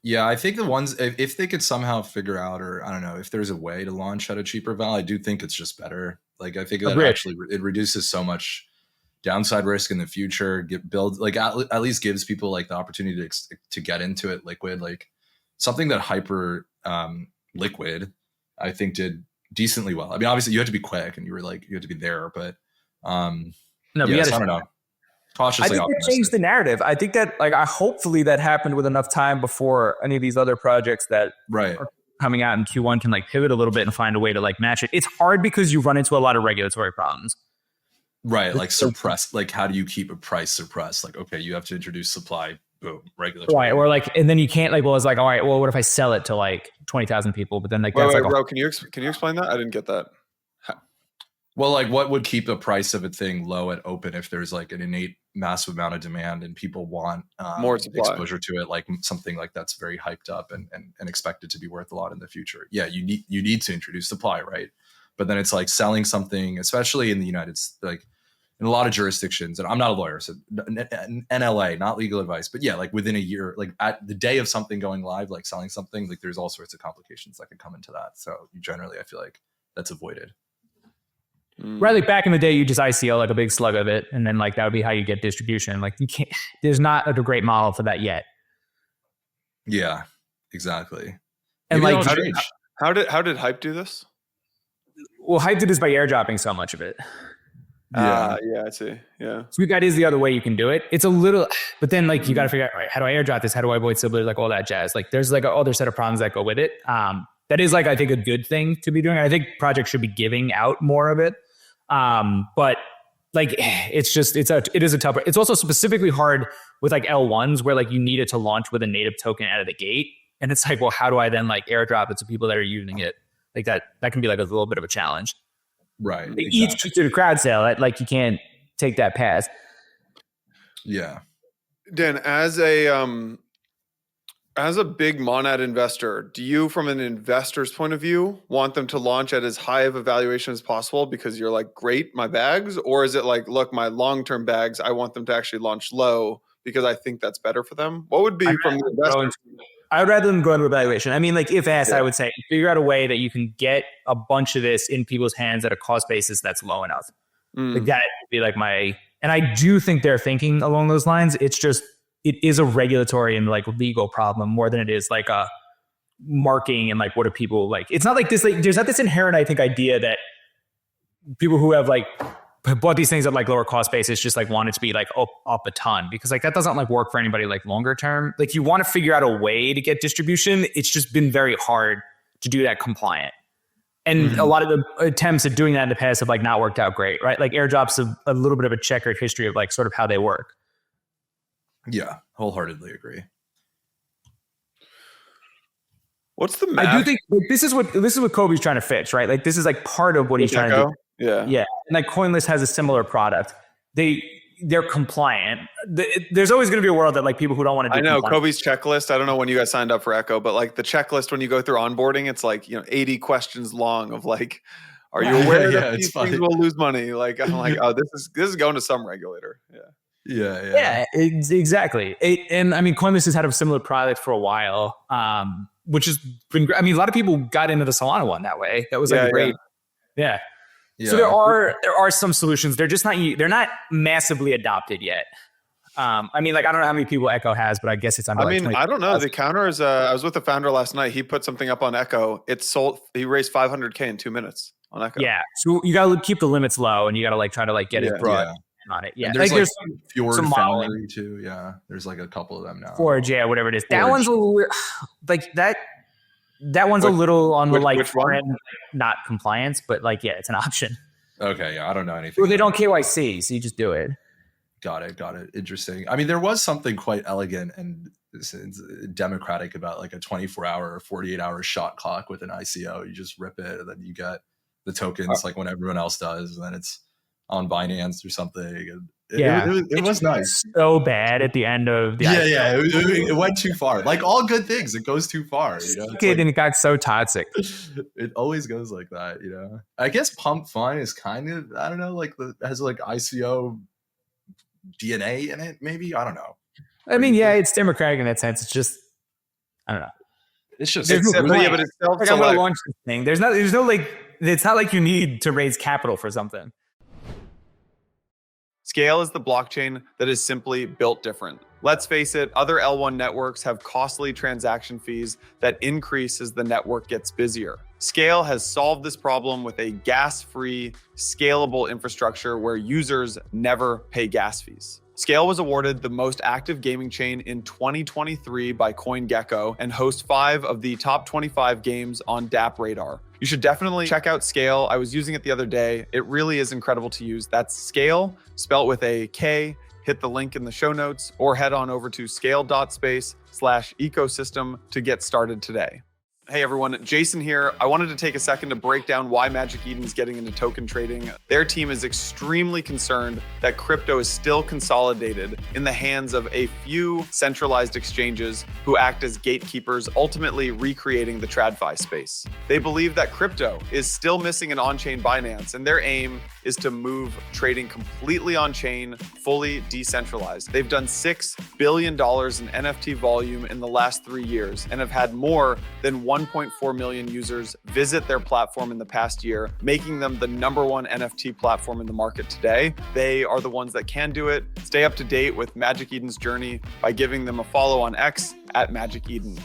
Yeah, I think the ones if they could somehow figure out, or I don't know, if there's a way to launch at a cheaper val, I do think it's just better. Like I think that actually it reduces so much downside risk in the future. At least gives people like the opportunity to get into it liquid, like something that Hyper Liquid, I think did decently well. I mean, obviously you had to be quick and you had to be there, but I don't know. Cautiously I think that changed the narrative. I think that hopefully that happened with enough time before any of these other projects that are coming out in Q1 can like pivot a little bit and find a way to like match it. It's hard because you run into a lot of regulatory problems. Right. Like suppress, like how do you keep a price suppressed? Like, okay, you have to introduce supply. Boom, regulatory. Right, or like, and then you can't like. Well, it's like, all right. Well, what if I sell it to like 20,000 people? But then like, that's like, bro, can you explain that? I didn't get that. Well, like, what would keep the price of a thing low at open if there's like an innate massive amount of demand and people want more exposure to it, like something like that's very hyped up and expected to be worth a lot in the future. Yeah, you need to introduce supply, right? But then it's like selling something, especially in the United States, like. In a lot of jurisdictions, and I'm not a lawyer, so NLA, not legal advice, but yeah, like within a year, like at the day of something going live, like selling something, like there's all sorts of complications that could come into that. So generally, I feel like that's avoided. Right, like back in the day, you just ICO like a big slug of it, and then like that would be how you get distribution. Like you can't. There's not a great model for that yet. Yeah, exactly. And maybe like, how did Hype do this? Well, Hype did this by airdropping so much of it. Yeah, I see. Yeah. Sweet Guide is the other way you can do it. It's a little, but then like you got to figure out, right, how do I airdrop this? How do I avoid stability? Like all that jazz. Like there's like other set of problems that go with it. That is like, I think a good thing to be doing. I think projects should be giving out more of it. But like, it is a tough, it's also specifically hard with like L1s where like you need it to launch with a native token out of the gate. And it's like, well, how do I then like airdrop it to people that are using it? Like that can be like a little bit of a challenge. Right. Exactly. Each to the crowd sale, like you can't take that pass. Yeah. Dan, as a big Monad investor, do you, from an investor's point of view, want them to launch at as high of a valuation as possible because you're like, great, my bags? Or is it like, look, my long-term bags, I want them to actually launch low because I think that's better for them? What would be from the investors? I would rather them go into evaluation. I mean, like if asked, I would say figure out a way that you can get a bunch of this in people's hands at a cost basis that's low enough. Like that would be like and I do think they're thinking along those lines. It's just, it is a regulatory and like legal problem more than it is like a marking and like what do people like. It's not like this, like there's not this inherent, I think, idea that people who have like bought these things at like lower cost basis just like want it to be like up a ton, because like that doesn't like work for anybody like longer term. Like you want to figure out a way to get distribution. It's just been very hard to do that compliant. And a lot of the attempts at doing that in the past have like not worked out great, right? Like airdrops have a little bit of a checkered history of like sort of how they work. Yeah, wholeheartedly agree. What's the math? I do think like, this is what Kobe's trying to fix, right? Like this is like part of what he's trying to do. Yeah. And like CoinList has a similar product. They're compliant. There's always going to be a world that like people who don't want to do I know compliant. Kobe's checklist. I don't know when you guys signed up for Echo, but like the checklist when you go through onboarding, it's like, 80 questions long of like, are you aware that these things will lose money? Like, I'm like, oh, this is going to some regulator. Yeah, exactly. And I mean, CoinList has had a similar product for a while, which has been great. I mean, a lot of people got into the Solana one that way. That was like great. Yeah. So there are some solutions. They're not massively adopted yet. I mean, like I don't know how many people Echo has, but I guess it's under. I don't know. The counter is. I was with the founder last night. He put something up on Echo. It sold. He raised $500K in 2 minutes on Echo. Yeah. So you got to keep the limits low, and you got to like try to like get it broad on it. Yeah. And there's like Fjord Foundry too. Yeah. There's like a couple of them now. Forge, whatever it is. That one's a little weird. Like that. That one's a little on the like friend, not compliance, but like, it's an option. Okay. Yeah. I don't know anything. Well, they don't KYC, so you just do it. Got it. Interesting. I mean, there was something quite elegant and democratic about like a 24-hour or 48-hour shot clock with an ICO. You just rip it and then you get the tokens like when everyone else does. And then it's on Binance or something. And it was nice. So bad at the end of the IPO. It went too far. Like all good things, it goes too far. And it got so toxic. It always goes like that. I guess Pump Fun is kind of, I don't know, like has like ICO DNA in it. Maybe, I don't know. I mean, it's democratic in that sense. It's just, I don't know. It's just, but it's self-select. Like I'm gonna launch this thing. There's no like. It's not like you need to raise capital for something. Skale is the blockchain that is simply built different. Let's face it, other L1 networks have costly transaction fees that increase as the network gets busier. Skale has solved this problem with a gas-free, scalable infrastructure where users never pay gas fees. Skale was awarded the most active gaming chain in 2023 by CoinGecko and hosts 5 of the top 25 games on DApp Radar. You should definitely check out Skale. I was using it the other day. It really is incredible to use. That's Skale, spelled with a K. Hit the link in the show notes or head on over to scale.space/ecosystem to get started today. Hey everyone, Jason here. I wanted to take a second to break down why Magic Eden is getting into token trading. Their team is extremely concerned that crypto is still consolidated in the hands of a few centralized exchanges who act as gatekeepers, ultimately recreating the TradFi space. They believe that crypto is still missing an on-chain Binance, and their aim is to move trading completely on-chain, fully decentralized. They've done $6 billion in NFT volume in the last 3 years and have had more than 1.4 million users visit their platform in the past year, making them the #1 NFT platform in the market today. They are the ones that can do it. Stay up to date with Magic Eden's journey by giving them a follow on X @MagicEden.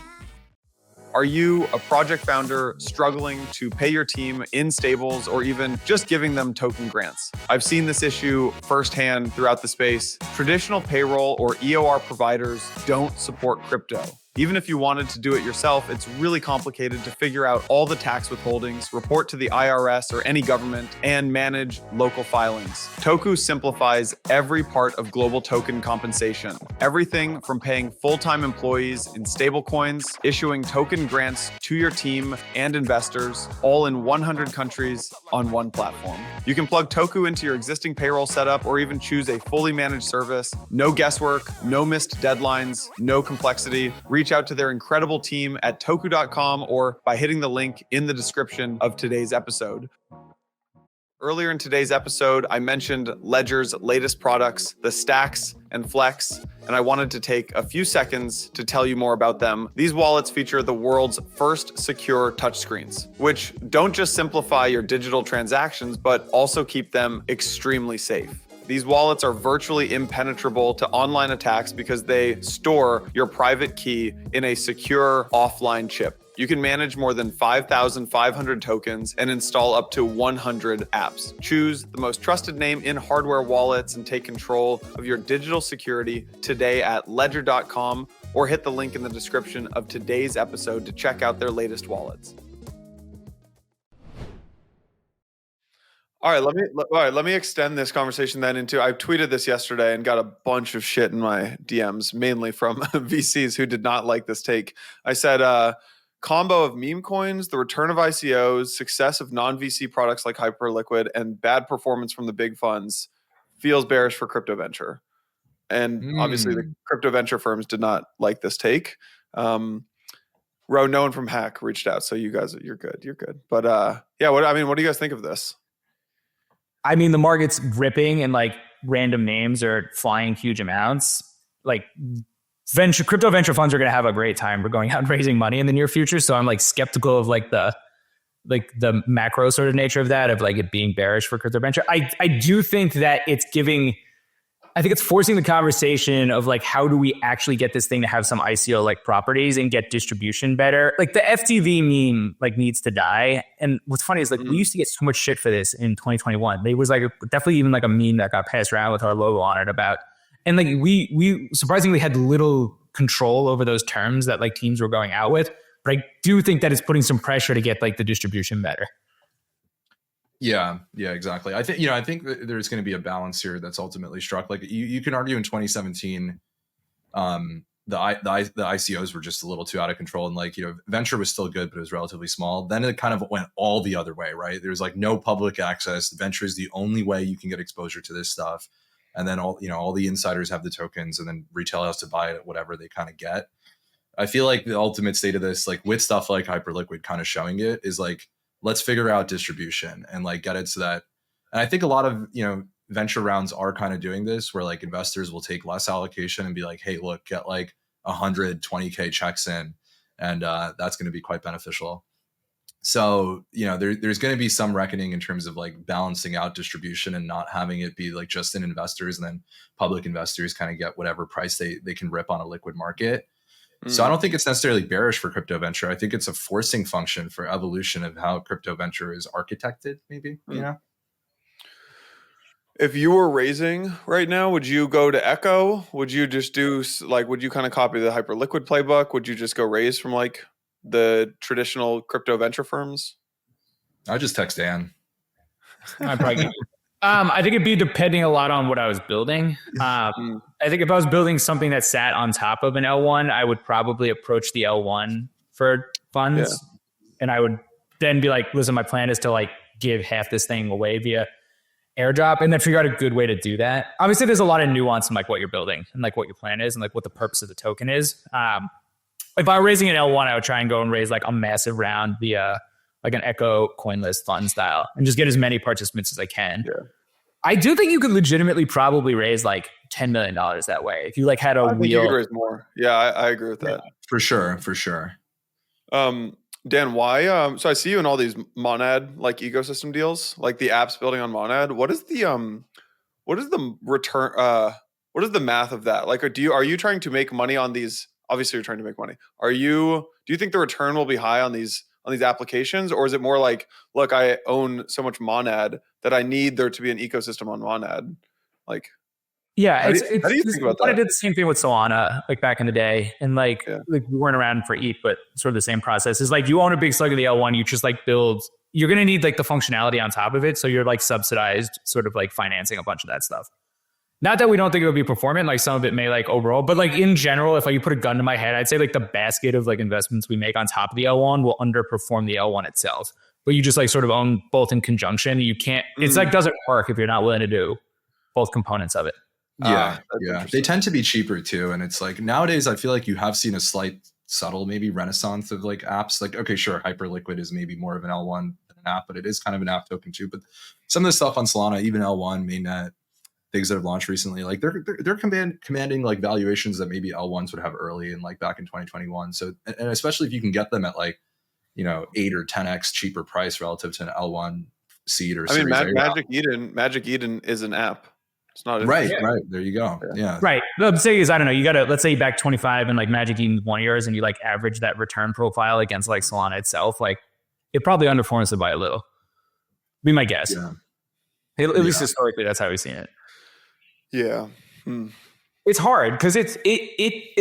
Are you a project founder struggling to pay your team in stables or even just giving them token grants? I've seen this issue firsthand throughout the space. Traditional payroll or EOR providers don't support crypto. Even if you wanted to do it yourself, it's really complicated to figure out all the tax withholdings, report to the IRS or any government, and manage local filings. Toku simplifies every part of global token compensation. Everything from paying full-time employees in stablecoins, issuing token grants to your team and investors, all in 100 countries on one platform. You can plug Toku into your existing payroll setup or even choose a fully managed service. No guesswork, no missed deadlines, no complexity. Reach out to their incredible team at toku.com or by hitting the link in the description of today's episode. Earlier in today's episode, I mentioned Ledger's latest products, the Stacks and Flex, and I wanted to take a few seconds to tell you more about them. These wallets feature the world's first secure touchscreens, which don't just simplify your digital transactions, but also keep them extremely safe. These wallets are virtually impenetrable to online attacks because they store your private key in a secure offline chip. You can manage more than 5,500 tokens and install up to 100 apps. Choose the most trusted name in hardware wallets and take control of your digital security today at ledger.com, or hit the link in the description of today's episode to check out their latest wallets. All right, let me extend this conversation then into, I tweeted this yesterday and got a bunch of shit in my DMs, mainly from VCs who did not like this take. I said, combo of meme coins, the return of ICOs, success of non-VC products like Hyperliquid, and bad performance from the big funds feels bearish for crypto venture. And obviously the crypto venture firms did not like this take. Ro, no one from Hack reached out. So you guys, you're good. But yeah, what do you guys think of this? I mean, the market's ripping and like random names are flying huge amounts. Like crypto venture funds are going to have a great time. We're going out and raising money in the near future. So I'm like skeptical of like the macro sort of nature of that, of like it being bearish for crypto venture. I do think that I think it's forcing the conversation of like, how do we actually get this thing to have some ICO like properties and get distribution better? Like the FTV meme like needs to die. And what's funny is like we used to get so much shit for this in 2021. There was like definitely even like a meme that got passed around with our logo on it about, and like we surprisingly had little control over those terms that like teams were going out with. But I do think that it's putting some pressure to get like the distribution better. Yeah, exactly. I think that there's going to be a balance here that's ultimately struck. Like you can argue in 2017, the ICOs were just a little too out of control, and like venture was still good, but it was relatively small. Then it kind of went all the other way, right? There's like no public access. Venture is the only way you can get exposure to this stuff, and then all the insiders have the tokens, and then retail has to buy it at whatever they kind of get. I feel like the ultimate state of this, like with stuff like Hyperliquid kind of showing it, is like, let's figure out distribution and like get it so that, and I think a lot of, venture rounds are kind of doing this, where like investors will take less allocation and be like, hey, look, get like 120K checks in. And that's going to be quite beneficial. So, there's going to be some reckoning in terms of like balancing out distribution and not having it be like just in investors, and then public investors kind of get whatever price they can rip on a liquid market. So I don't think it's necessarily bearish for crypto venture. I think it's a forcing function for evolution of how crypto venture is architected, maybe, If you were raising right now, would you go to Echo? Would you just do would you kind of copy the Hyperliquid playbook? Would you just go raise from like the traditional crypto venture firms? I just text Dan. I'd probably I think it'd be depending a lot on what I was building. I think if I was building something that sat on top of an L1, I would probably approach the L1 for funds. Yeah. And I would then be like, listen, my plan is to like give half this thing away via airdrop, and then figure out a good way to do that. Obviously, there's a lot of nuance in like what you're building and like what your plan is and like what the purpose of the token is. If I were raising an L1, I would try and go and raise like a massive round via like an Echo coin list fund style, and just get as many participants as I can. Yeah. I do think you could legitimately probably raise like $10 million that way if you like had a I think you could raise more. Yeah, I agree with that. For sure. Dan, why? So I see you in all these Monad like ecosystem deals, like the apps building on Monad. What is the return? What is the math of that? Like, are you trying to make money on these? Obviously, you're trying to make money. Do you think the return will be high on these applications, or is it more like, look, I own so much Monad that I need there to be an ecosystem on Monad? Like, yeah, how do you think about that? I did the same thing with Solana, like back in the day, and like we weren't around for ETH, but sort of the same process. Is like you own a big slug of the L1, you just like build. You're gonna need like the functionality on top of it, so you're like subsidized, sort of like financing a bunch of that stuff. Not that we don't think it would be performant, like some of it may like overall, but like in general, if you put a gun to my head, I'd say like the basket of like investments we make on top of the L1 will underperform the L1 itself. But you just like sort of own both in conjunction. You can't, it's like doesn't work if you're not willing to do both components of it. Yeah. They tend to be cheaper too. And it's like nowadays, I feel like you have seen a slight subtle maybe renaissance of like apps. Like, okay, sure, Hyperliquid is maybe more of an L1 than an app, but it is kind of an app token too. But some of the stuff on Solana, even L1, mainnet, things that have launched recently, like they're commanding like valuations that maybe L1s would have early and like back in 2021. So, and especially if you can get them at like, 8 or 10x cheaper price relative to an L1 seed or Series A. Magic Eden is an app. It's not right. There you go. Yeah. Right. The thing is, I don't know. You got to, let's say you back 25 and like Magic Eden's 1 year and you like average that return profile against like Solana itself. Like it probably underperforms it by a little. Be my guess. Yeah. At least historically, that's how we've seen it. Yeah. It's hard because it's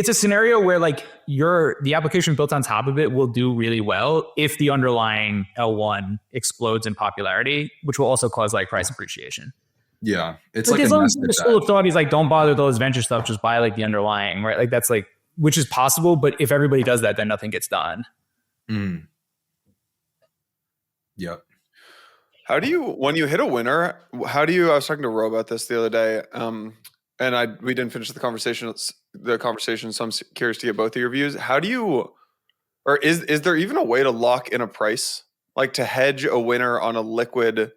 a scenario where like the application built on top of it will do really well if the underlying L1 explodes in popularity, which will also cause like price appreciation. Yeah, it's like as long as the school of thought is like, don't bother with those venture stuff, just buy like the underlying, right? Like that's like, which is possible, but if everybody does that, then nothing gets done. Yep. How do you, when you hit a winner, I was talking to Ro about this the other day, and we didn't finish the conversation, so I'm curious to get both of your views. How do you, or is there even a way to lock in a price, like to hedge a winner on a liquid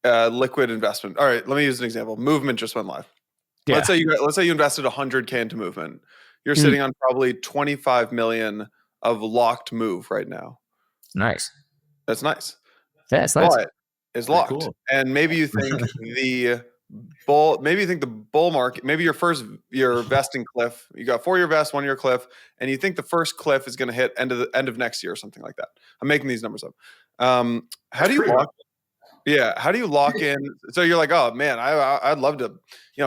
investment? All right, let me use an example. Movement just went live. Yeah. Let's say you invested 100K into Movement. You're sitting on probably 25 million of locked move right now. Nice. That's nice. Yeah, it's nice. But it's locked. Cool. And maybe you think the bull market, maybe your vesting cliff, you got 4-year vest, 1-year cliff, and you think the first cliff is going to hit end of next year or something like that. I'm making these numbers up. How do you lock in? So you're like, oh man, I'd love to,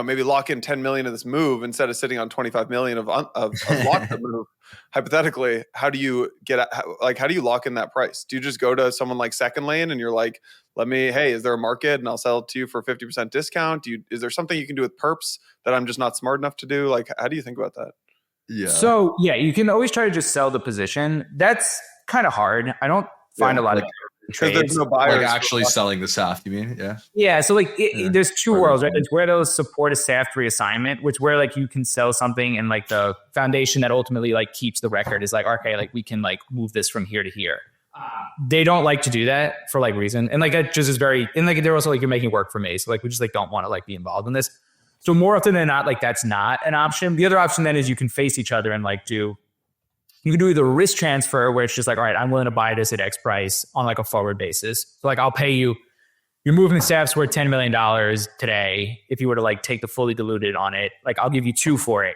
maybe lock in 10 million of this move instead of sitting on 25 million of locked move. Hypothetically, how do you lock in that price? Do you just go to someone like Second Lane and you're like, hey, is there a market and I'll sell it to you for a 50% discount? Is there something you can do with perps that I'm just not smart enough to do? Like, how do you think about that? Yeah. So yeah, you can always try to just sell the position. That's kind of hard. I don't find a lot of trades. There's no buyers like actually selling the SAFT, you mean? Yeah. Yeah. So like there's two worlds, right? It's where those support a SAFT reassignment, which where like you can sell something and like the foundation that ultimately like keeps the record is like, okay, like we can like move this from here to here. They don't like to do that for like reason. And like that just is very, and like they're also like, you're making work for me. So like we just like don't want to like be involved in this. So more often than not, like that's not an option. The other option then is you can face each other and like you can do either a risk transfer where it's just like, all right, I'm willing to buy this at X price on like a forward basis. So like I'll pay you, you're moving the SAFs worth $10 million today. If you were to like take the fully diluted on it, like I'll give you 2 for it.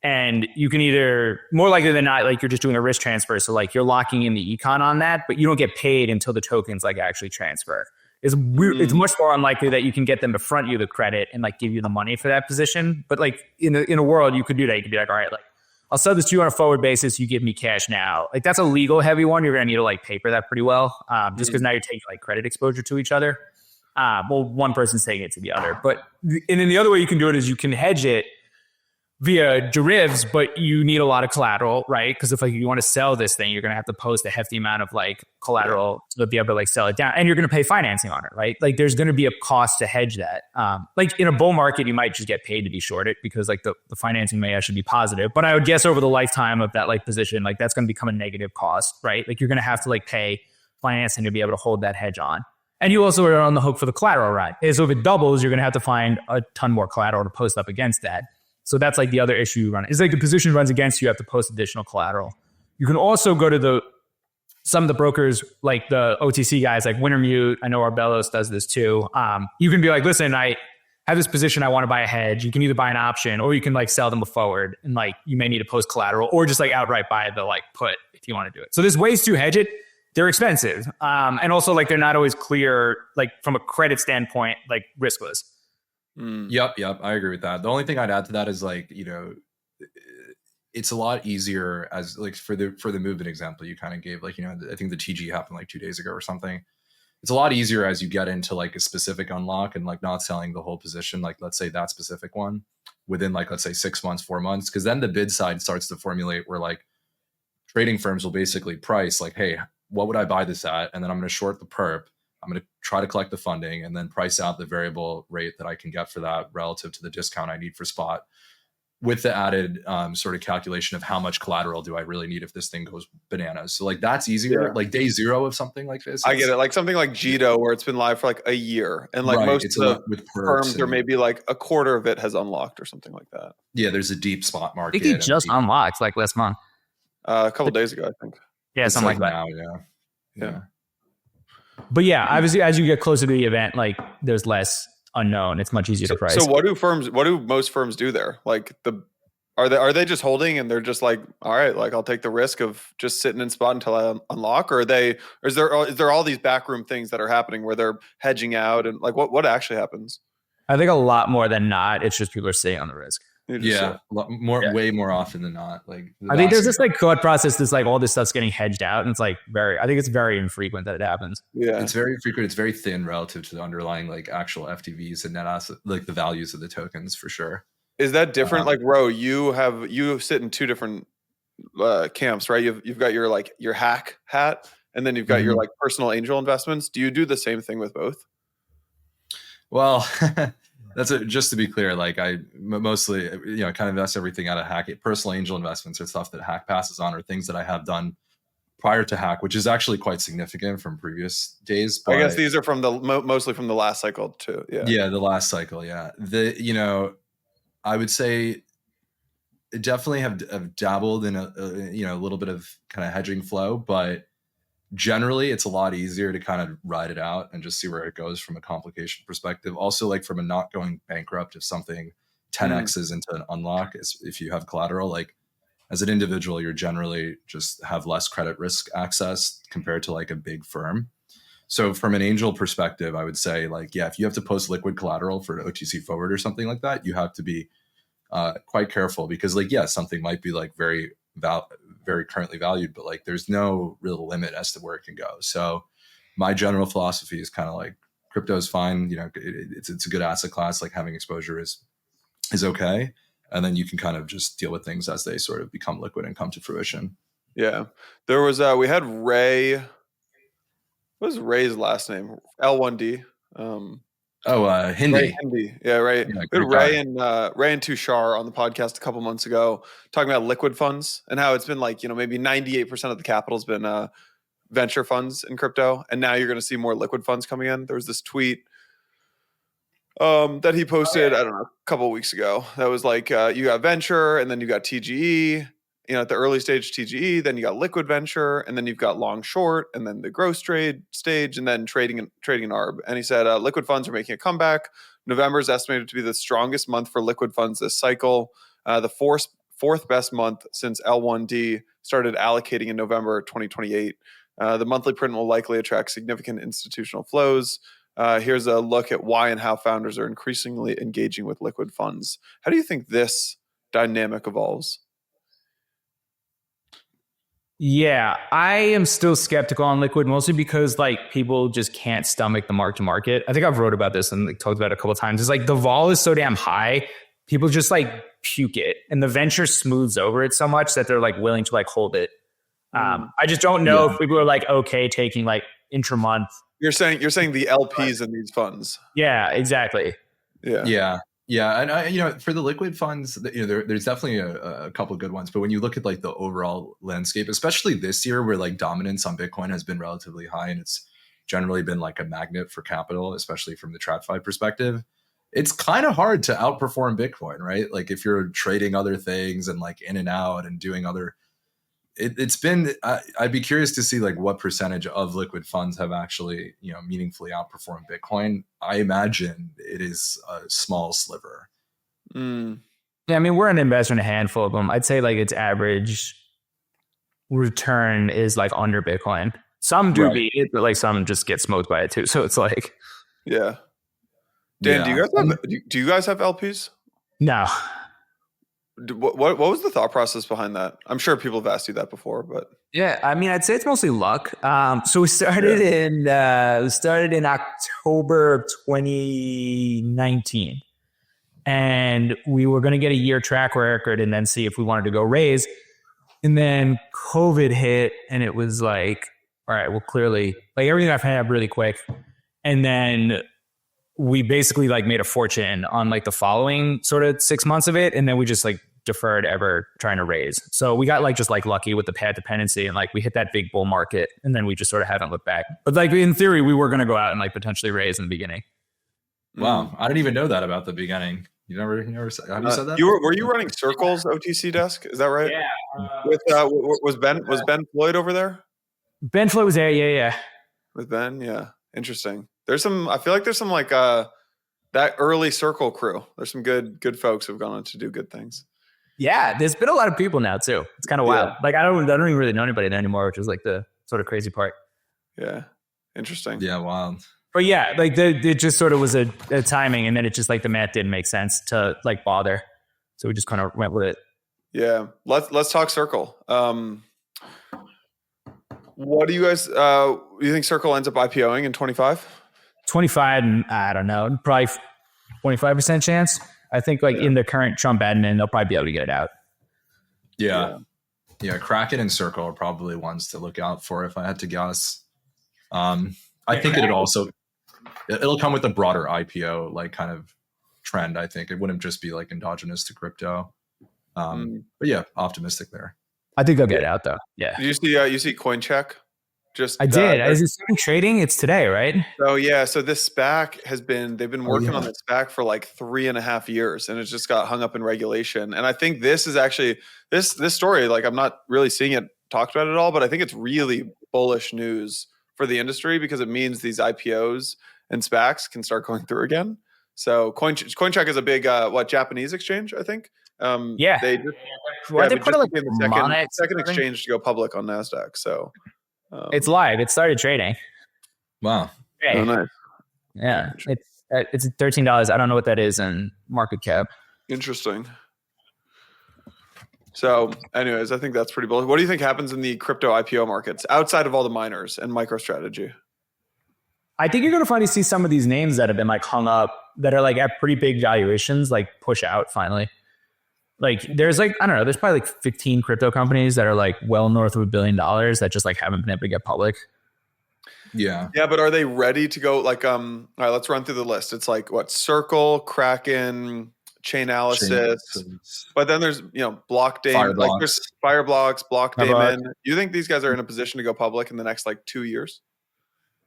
And you can either, more likely than not, like you're just doing a risk transfer. So like you're locking in the econ on that, but you don't get paid until the tokens like actually transfer. It's much more unlikely that you can get them to front you the credit and like give you the money for that position. But like in a world, you could do that. You could be like, all right, like I'll sell this to you on a forward basis. You give me cash now. Like that's a legal heavy one. You're going to need to like paper that pretty well, just because now you're taking like credit exposure to each other. Well, one person's taking it to the other. But and then the other way you can do it is you can hedge it via derivatives, but you need a lot of collateral, right? Because if like you want to sell this thing, you're going to have to post a hefty amount of like collateral to be able to like sell it down, and you're going to pay financing on it, right? Like there's going to be a cost to hedge that. Like in a bull market, you might just get paid to be short it because like the financing may actually be positive. But I would guess over the lifetime of that like position, like that's going to become a negative cost, right? Like you're going to have to like pay financing to be able to hold that hedge on. And you also are on the hook for the collateral, right? So if it doubles, you're going to have to find a ton more collateral to post up against that. So that's like the other issue you run. It's like the position runs against you, you have to post additional collateral. You can also go to some of the brokers, like the OTC guys, like Wintermute. I know Arbelos does this too. You can be like, listen, I have this position, I want to buy a hedge. You can either buy an option or you can like sell them a forward, and like you may need to post collateral or just like outright buy the like put if you want to do it. So there's ways to hedge it. They're expensive. And also like they're not always clear, like from a credit standpoint, like riskless. Yep. I agree with that. The only thing I'd add to that is like, it's a lot easier as like for the movement example you kind of gave, like, I think the TG happened like 2 days ago or something. It's a lot easier as you get into like a specific unlock and like not selling the whole position, like let's say that specific one within like, let's say 6 months, 4 months, because then the bid side starts to formulate where like trading firms will basically price like, hey, what would I buy this at? And then I'm going to short the perp. I'm going to try to collect the funding and then price out the variable rate that I can get for that relative to the discount I need for spot. with the added sort of calculation of how much collateral do I really need if this thing goes bananas. So like that's easier. Like day zero of something like this. I get it. Like something like Jito, where it's been live for like a year, and like most of the firms are maybe like a quarter of it has unlocked or something like that. Yeah, there's a deep spot market. I think it just unlocked like last month. A couple days ago, I think. Yeah, it's something like that. Now, yeah. But yeah, obviously, as you get closer to the event, like there's less unknown. It's much easier to price. So what do most firms do there? Like are they just holding and they're just like, all right, like I'll take the risk of just sitting in spot until I unlock, or is there all these backroom things that are happening where they're hedging out, and like what actually happens? I think a lot more than not, it's just people are sitting on the risk. Way more often than not. Like I think there's this like thought process, this like all this stuff's getting hedged out, and it's like I think it's very infrequent that it happens. Yeah, it's very frequent. It's very thin relative to the underlying like actual FTVs and net asset, like the values of the tokens for sure. Is that different? Like Ro, you sit in two different camps, right? You've got your hack hat, and then you've got your like personal angel investments. Do you do the same thing with both? Well, just to be clear, like I mostly, kind of invest everything out of Hack. Personal angel investments are stuff that Hack passes on, or things that I have done prior to Hack, which is actually quite significant from previous days. But I guess these are from mostly from the last cycle too. Yeah, the last cycle. Yeah, I would say definitely have dabbled in a little bit of kind of hedging flow, but generally it's a lot easier to kind of ride it out and just see where it goes from a complication perspective. Also, like from a not going bankrupt, if something 10x's into an unlock, if you have collateral, like as an individual, you're generally just have less credit risk access compared to like a big firm. So from an angel perspective, I would say like, yeah, if you have to post liquid collateral for an OTC forward or something like that, you have to be quite careful, because like, yeah, something might be like very currently valued, but like there's no real limit as to where it can go. So my general philosophy is kind of like crypto is fine. It's a good asset class. Like having exposure is okay. And then you can kind of just deal with things as they sort of become liquid and come to fruition. Yeah. There was, we had Ray. What was Ray's last name? L1D. Hindi. Ray Hindi. Yeah, right. Yeah, Ray and Tushar on the podcast a couple months ago talking about liquid funds and how it's been like, maybe 98% of the capital's been venture funds in crypto. And now you're going to see more liquid funds coming in. There was this tweet that he posted, I don't know, a couple of weeks ago. That was like, you got venture, and then you got TGE, at the early stage TGE, then you got liquid venture, and then you've got long short, and then the growth trade stage, and then trading and ARB. And he said liquid funds are making a comeback. November is estimated to be the strongest month for liquid funds this cycle. The fourth best month since L1D started allocating in November 2028. The monthly print will likely attract significant institutional flows. Here's a look at why and how founders are increasingly engaging with liquid funds. How do you think this dynamic evolves? Yeah, I am still skeptical on liquid, mostly because like people just can't stomach the mark to market. I think I've wrote about this and like, talked about it a couple of times. It's like the vol is so damn high, people just like puke it, and the venture smooths over it so much that they're like willing to like hold it. I just don't know if people are like okay taking like intra-month. You're saying the LPs in these funds. Yeah, exactly. Yeah. And for the liquid funds, there's definitely a couple of good ones. But when you look at like the overall landscape, especially this year where like dominance on Bitcoin has been relatively high, and it's generally been like a magnet for capital, especially from the TradFi perspective, it's kind of hard to outperform Bitcoin, right? Like if you're trading other things and like in and out and doing other, I'd be curious to see like what percentage of liquid funds have actually, meaningfully outperformed Bitcoin. I imagine it is a small sliver. Yeah, I mean, we're an investor in a handful of them. I'd say like its average return is like under Bitcoin. Some do beat it, but like some just get smoked by it too. So it's like, yeah. Dan, do you guys have LPs? No. What was the thought process behind that? I'm sure people have asked you that before, but yeah, I mean, I'd say it's mostly luck. So we started in October of 2019, and we were going to get a year track record and then see if we wanted to go raise. And then COVID hit, and it was like, all right, well, clearly, like everything I've had really quick, and then we basically like made a fortune on like the following sort of 6 months of it. And then we just like deferred ever trying to raise. So we got like just like lucky with the pad dependency, and like we hit that big bull market, and then we just sort of haven't looked back. But like in theory, we were going to go out and like potentially raise in the beginning. Wow, I didn't even know that about the beginning. You never said, have you said that? Were you running Circle's OTC desk? Is that right? Yeah. With was Ben Floyd over there? Ben Floyd was there. Yeah. With Ben, yeah. Interesting. There's some. I feel like there's some like that early Circle crew. There's some good folks who've gone on to do good things. Yeah, there's been a lot of people now too. It's kind of wild. Like I don't even really know anybody there anymore, which is like the sort of crazy part. Yeah, interesting. Yeah, wild. But yeah, like it just sort of was a timing, and then it just like the math didn't make sense to like bother, so we just kind of went with it. Yeah, let's talk Circle. What do you guys? You think Circle ends up IPOing in 25? 25, I don't know, probably 25% chance. I think like in the current Trump admin, they'll probably be able to get it out. Yeah. Kraken and Circle are probably ones to look out for if I had to guess. I think it'll come with a broader IPO like kind of trend. I think it wouldn't just be like endogenous to crypto. But yeah, optimistic there. I think they'll get it out though. Yeah. Did you see CoinCheck? I did. Is it starting trading? It's today, right? So yeah. So this SPAC they've been working on this SPAC for like 3.5 years, and it just got hung up in regulation. And I think this is actually this story, like I'm not really seeing it talked about at all, but I think it's really bullish news for the industry because it means these IPOs and SPACs can start going through again. So CoinCheck is a big Japanese exchange, I think. Yeah. They just, they put it like the second exchange to go public on NASDAQ. So it's live. It started trading. Wow. Oh, nice. Yeah. It's $13. I don't know what that is in market cap. Interesting. So anyways, I think that's pretty bullish. What do you think happens in the crypto IPO markets outside of all the miners and MicroStrategy? I think you're going to finally see some of these names that have been like hung up that are like at pretty big valuations, like push out finally. Like there's like, I don't know, there's probably like 15 crypto companies that are like well north of $1 billion that just like haven't been able to get public. Yeah. Yeah. But are they ready to go? Like, all right, let's run through the list. It's like what? Circle, Kraken, Chainalysis. But then there's, Blockdaemon, like there's Fireblocks, Blockdaemon. You think these guys are in a position to go public in the next like 2 years?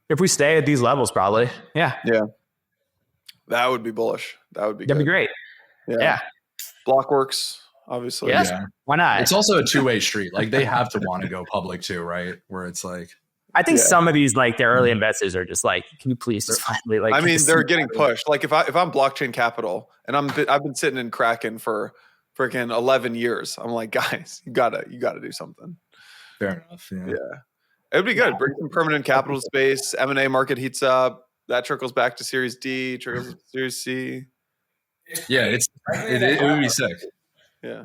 If we stay at these levels, probably. Yeah. Yeah. That would be bullish. That'd be great. Yeah. Blockworks, obviously. Yes. Yeah. Why not? It's also a two-way street. Like they have to want to go public too, right? Where it's like, I think some of these like their early investors are just like, can you please just finally like? I mean, they're getting pushed. Like if I'm Blockchain Capital and I've been sitting in Kraken for freaking 11 years, I'm like, guys, you gotta do something. Fair enough. Yeah. It'd be good. Bring some permanent capital space. M&A market heats up. That trickles back to Series D. Trickles to Series C. Yeah, it would be sick. Yeah.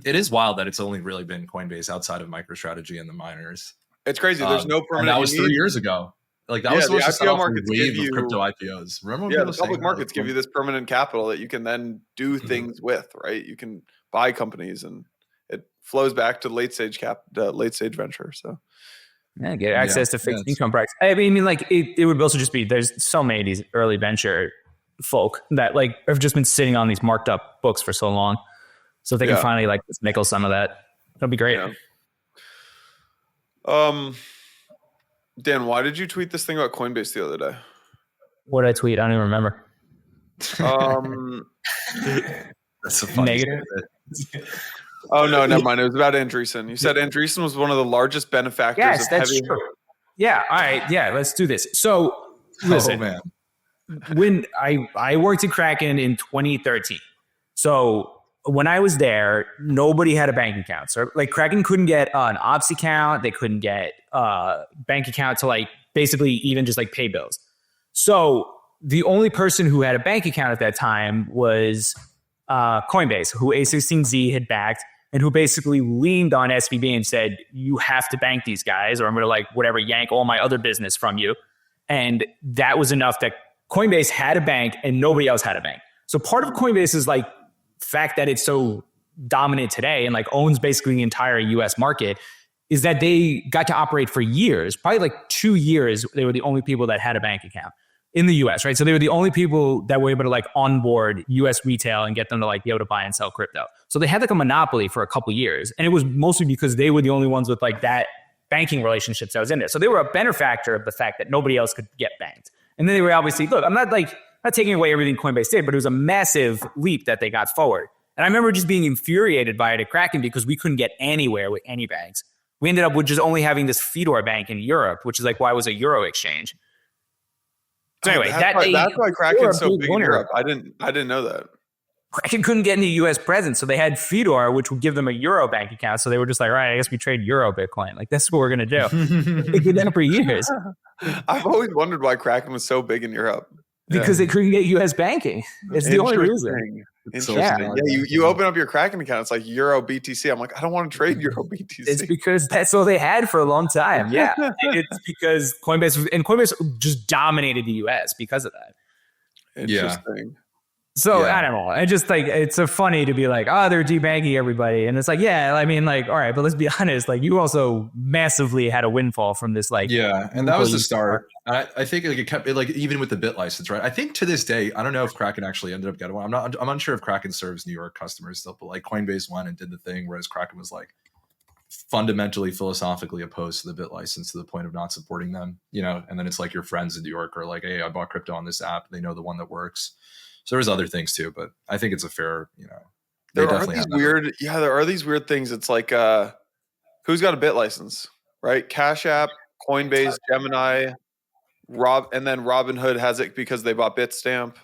It is wild that it's only really been Coinbase outside of MicroStrategy and the miners. It's crazy. There's no permanent. And that was 3 years ago. Like that was supposed to start off a wave of crypto IPOs. Remember? Yeah, the public markets give you this permanent capital that you can then do things with, right? You can buy companies, and it flows back to late stage venture. So. Yeah, get access to fixed income price. I mean, like it would also just be there's so many of these early venture folk that like have just been sitting on these marked up books for so long, so if they can finally like nickel some of that, that'll be great. Dan, why did you tweet this thing about Coinbase the other day? What did I tweet? I don't even remember. That's a funny negative. Oh no, never mind. It was about Andreessen. You said Andreessen was one of the largest benefactors. Yes, of that's heavy. true. Yeah. All right. Yeah. Let's do this. So listen, man. When I worked at Kraken in 2013, so when I was there, nobody had a bank account. So like Kraken couldn't get an ops account. They couldn't get a bank account to like basically even just like pay bills. So the only person who had a bank account at that time was Coinbase, who A16Z had backed and who basically leaned on SVB and said, you have to bank these guys or I'm going to like whatever, yank all my other business from you. And that was enough that Coinbase had a bank and nobody else had a bank. So part of Coinbase's like fact that it's so dominant today and like owns basically the entire US market is that they got to operate for years, probably like 2 years. They were the only people that had a bank account. in the US, right? So they were the only people that were able to like onboard US retail and get them to like be able to buy and sell crypto. So they had like a monopoly for a couple years. And it was mostly because they were the only ones with like that banking relationships that was in there. So they were a benefactor of the fact that nobody else could get banked. And then they were obviously, look, I'm not taking away everything Coinbase did, but it was a massive leap that they got forward. And I remember just being infuriated by it at Kraken because we couldn't get anywhere with any banks. We ended up with just only having this Fedor bank in Europe, which is like why it was a Euro exchange. So anyway, that's why Kraken's so big in Europe. I didn't know that. Kraken couldn't get any U.S. presence, so they had Fedor, which would give them a Euro bank account. So they were just like, all right, I guess we trade Euro Bitcoin. Like, that's what we're going to do. They did that for years. I've always wondered why Kraken was so big in Europe. Because they couldn't get U.S. banking. It's the only reason. Interesting. Yeah, you open up your Kraken account, it's like Euro BTC. I'm like, I don't want to trade Euro BTC. It's because that's all they had for a long time. Yeah. And it's because Coinbase just dominated the US because of that. Interesting. So I don't know. I just like, it's so funny to be like, oh, they're debanking everybody. And it's like, yeah, I mean, like, all right, but let's be honest. Like, you also massively had a windfall from this, like, and that was the start. I think like it kept like even with the bit license, right? I think to this day, I don't know if Kraken actually ended up getting one. I'm unsure if Kraken serves New York customers still, but like Coinbase went and did the thing, whereas Kraken was like fundamentally philosophically opposed to the bit license to the point of not supporting them, you know. And then it's like your friends in New York are like, hey, I bought crypto on this app. They know the one that works. So there's other things too, but I think it's a fair, you know. There are these weird things. It's like, who's got a bit license, right? Cash App, Coinbase, Gemini, and then Robinhood has it because they bought Bitstamp.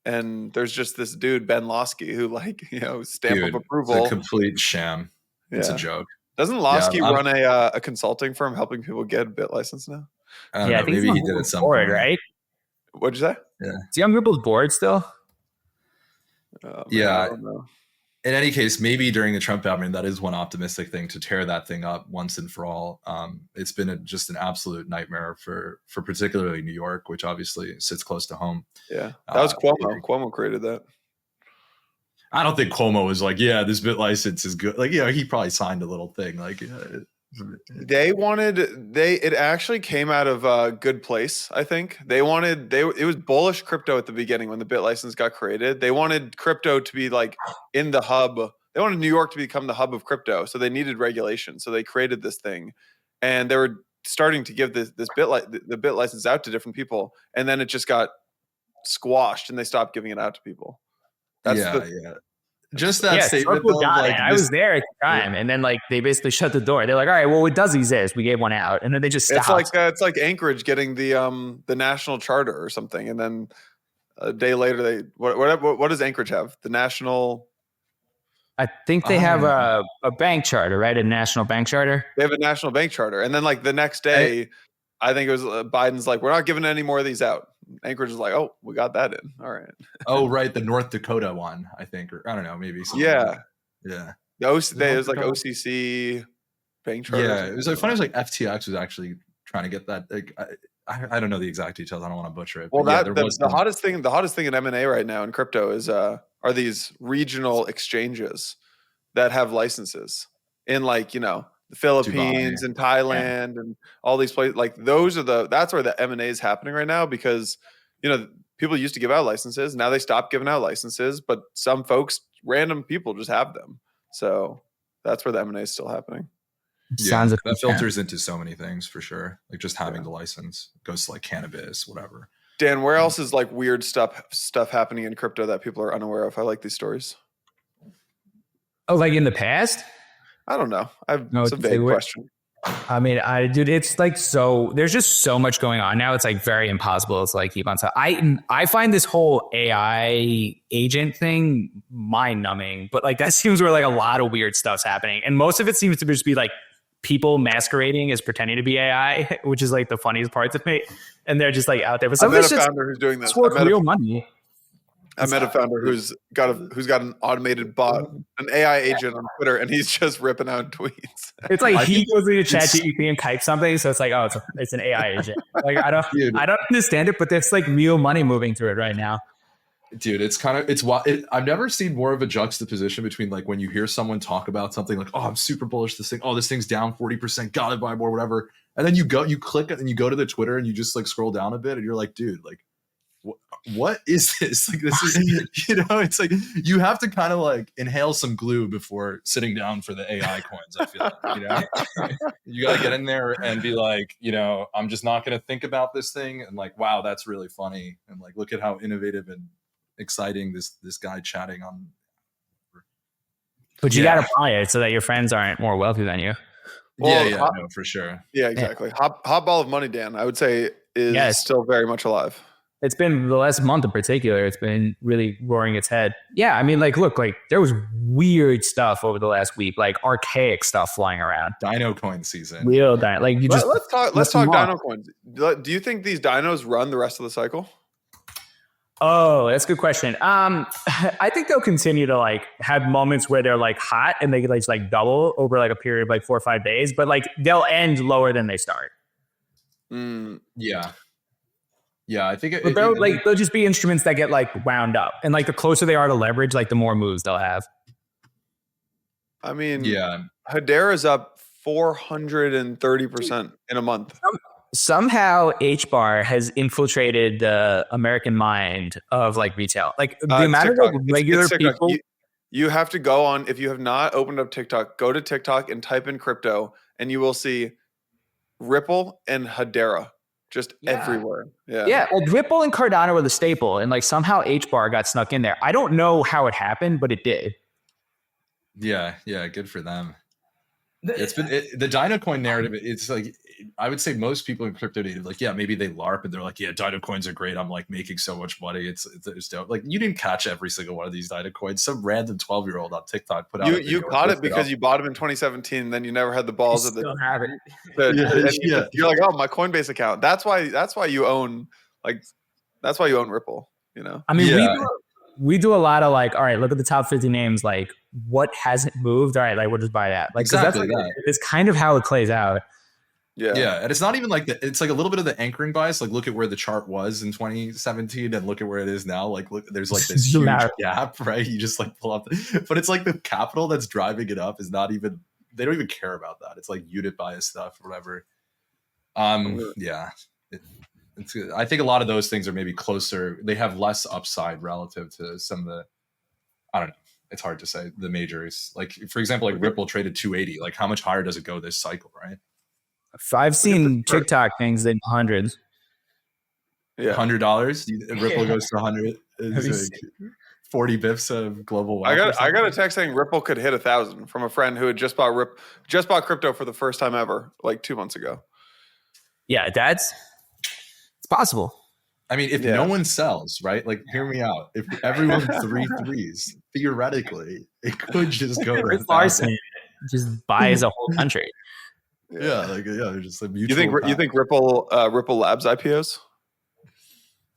And there's just this dude, Ben Losky, who like, you know, stamp of approval. It's a complete sham. It's a joke. Doesn't Losky run a consulting firm helping people get a bit license now? I don't know. I think maybe he did at some point, right? What'd you say? Yeah. Is he on Ripple's board still? I don't know. In any case, maybe during the Trump admin, that is one optimistic thing to tear that thing up once and for all. It's been just an absolute nightmare for particularly New York, which obviously sits close to home. Yeah, that was Cuomo. Cuomo created that. I don't think Cuomo was like, yeah, this bit license is good. Like, you know, he probably signed a little thing. Like, it actually came out of a good place. I think it was bullish crypto at the beginning when the bit license got created. They wanted crypto to be like in the hub. They wanted New York to become the hub of crypto. So they needed regulation. So they created this thing, and they were starting to give the bit license out to different people. And then it just got squashed and they stopped giving it out to people. Just that statement. I was there at the time, and then like they basically shut the door. They're like, "All right, well, it does exist. We gave one out," and then they just stopped. It's like Anchorage getting the national charter or something, and then a day later what does Anchorage have? The national. I think they have a bank charter, right? A national bank charter. They have a national bank charter, and then like the next day, I think it was Biden's like, "We're not giving any more of these out." Anchorage is like, oh, we got that in. All right. Oh, right. The North Dakota one, I think. Or I don't know, maybe. Yeah. Yeah. It was like OCC bank charter. Yeah. It was like funny. It was like FTX was actually trying to get that. Like, I don't know the exact details. I don't want to butcher it. Well, the hottest thing in M&A right now in crypto is are these regional exchanges that have licenses in like, you know, the Philippines and Thailand and all these places. Like that's where the M&A is happening right now, because, you know, people used to give out licenses. Now they stopped giving out licenses, but some folks, random people just have them. So that's where the M&A is still happening. Yeah, that filters into so many things for sure. Like just having the license goes to like cannabis, whatever. Dan, where else is like weird stuff happening in crypto that people are unaware of? I like these stories. Oh, like in the past? I don't know. It's a vague question. I mean, dude, it's like there's just so much going on now. It's like very impossible to like keep on top. I find this whole AI agent thing mind numbing, but like that seems where like a lot of weird stuff's happening. And most of it seems to just be like people masquerading as pretending to be AI, which is like the funniest part to me. And they're just like out there. But some of it's just founder who's doing this. Real money. I met a founder who's got an automated bot, an AI agent on Twitter, and he's just ripping out tweets. It's like he goes into ChatGPT and types something, so it's like, oh, it's an AI agent. Like I don't understand it, but there's like real money moving through it right now. Dude, I've never seen more of a juxtaposition between like when you hear someone talk about something like, oh, I'm super bullish this thing. Oh, this thing's down 40%. Gotta buy more, whatever. And then you click it and you go to the Twitter and you just like scroll down a bit and you're like, dude, like what is this? Like, this is, it's like you have to kind of like inhale some glue before sitting down for the AI coins. I feel like, you got to get in there and be like, I'm just not going to think about this thing. And like, wow, that's really funny. And like, look at how innovative and exciting this guy chatting on. But you got to buy it so that your friends aren't more wealthy than you. Well, no, for sure. Yeah, exactly. Hot ball of money, Dan, I would say is still very much alive. It's been the last month in particular. It's been really roaring its head. Yeah, I mean, like, look, like there was weird stuff over the last week, like archaic stuff flying around. Dino coin season. Real dino. Like you just let's talk dino coins. Do you think these dinos run the rest of the cycle? Oh, that's a good question. I think they'll continue to like have moments where they're like hot and they could like double over like a period of like 4 or 5 days, but like they'll end lower than they start. Yeah, I think they'll just be instruments that get like wound up, and like the closer they are to leverage, like the more moves they'll have. I mean, Hedera's up 430% in a month. Somehow HBAR has infiltrated the American mind of like retail. Like the amount of regular people. You have to go on, if you have not opened up TikTok, go to TikTok and type in crypto, and you will see Ripple and Hedera just everywhere. Yeah. Well, Ripple and Cardano were the staple, and like somehow HBAR got snuck in there. I don't know how it happened, but it did. Yeah, good for them. It's been the Dino coin narrative. It's like, I would say most people in crypto native, like, maybe they LARP and they're like, Dino coins are great. I'm like making so much money. It's dope. Like, you didn't catch every single one of these Dino coins. Some random 12-year-old on TikTok put out. You caught it because you bought them in 202017. Then you never had the balls of still have it. You're like, oh, my Coinbase account. That's why you own Ripple. I mean, we do a lot of like, all right, look at the top 50 names. Like, what hasn't moved? All right, like we'll just buy that. Like, exactly. It's kind of how it plays out. Yeah, and it's not even like it's like a little bit of the anchoring bias. Like, look at where the chart was in 2017 and look at where it is now. Like, look, there's like this huge gap, right? You just like pull up, but it's like the capital that's driving it up is not even. They don't even care about that. It's like unit bias stuff or whatever. It's good. I think a lot of those things are maybe closer. They have less upside relative to some of the. I don't know. It's hard to say the majors. Like, for example, like Ripple traded 280. Like, how much higher does it go this cycle, right? I've seen TikTok things in hundreds. Yeah, $100. Ripple goes to 100. It's like 40 bips of global wealth. I got a text saying Ripple could hit 1,000 from a friend who had just bought crypto for the first time ever, like 2 months ago. Yeah, it's possible. I mean, if no one sells, right? Like, hear me out. If everyone 3 threes, theoretically, it could just go to Larson just buys a whole country. They're just like mutual. You think Ripple Labs IPOs?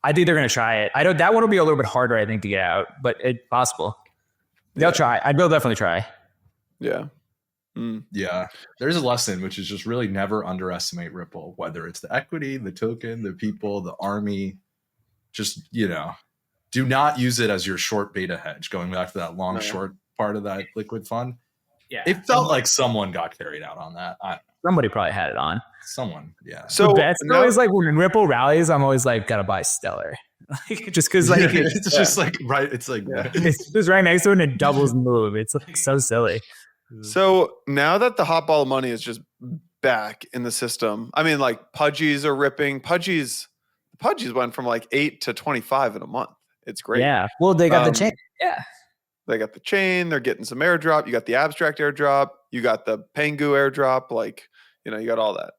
I think they're going to try it. That one will be a little bit harder, I think, to get out, but it's possible. They'll try. They'll definitely try. Yeah. Yeah. There's a lesson, which is just really never underestimate Ripple, whether it's the equity, the token, the people, the army. Just, do not use it as your short beta hedge. Going back to that long short part of that liquid fund. Yeah. It felt like someone got carried out on that. I don't know. Somebody probably had it on. Someone, yeah. So the best is like when Ripple rallies, I'm always like, gotta buy Stellar. Just because like it's just like right. It's like it's just right next to it and it doubles move. It's like so silly. So now that the hot ball of money is just back in the system, I mean, like Pudgies are ripping. Pudgies went from like 8 to 25 in a month. It's great. Yeah. Well, they got the chain. Yeah. They got the chain. They're getting some airdrop. You got the abstract airdrop. You got the Pengu airdrop. Like, you got all that.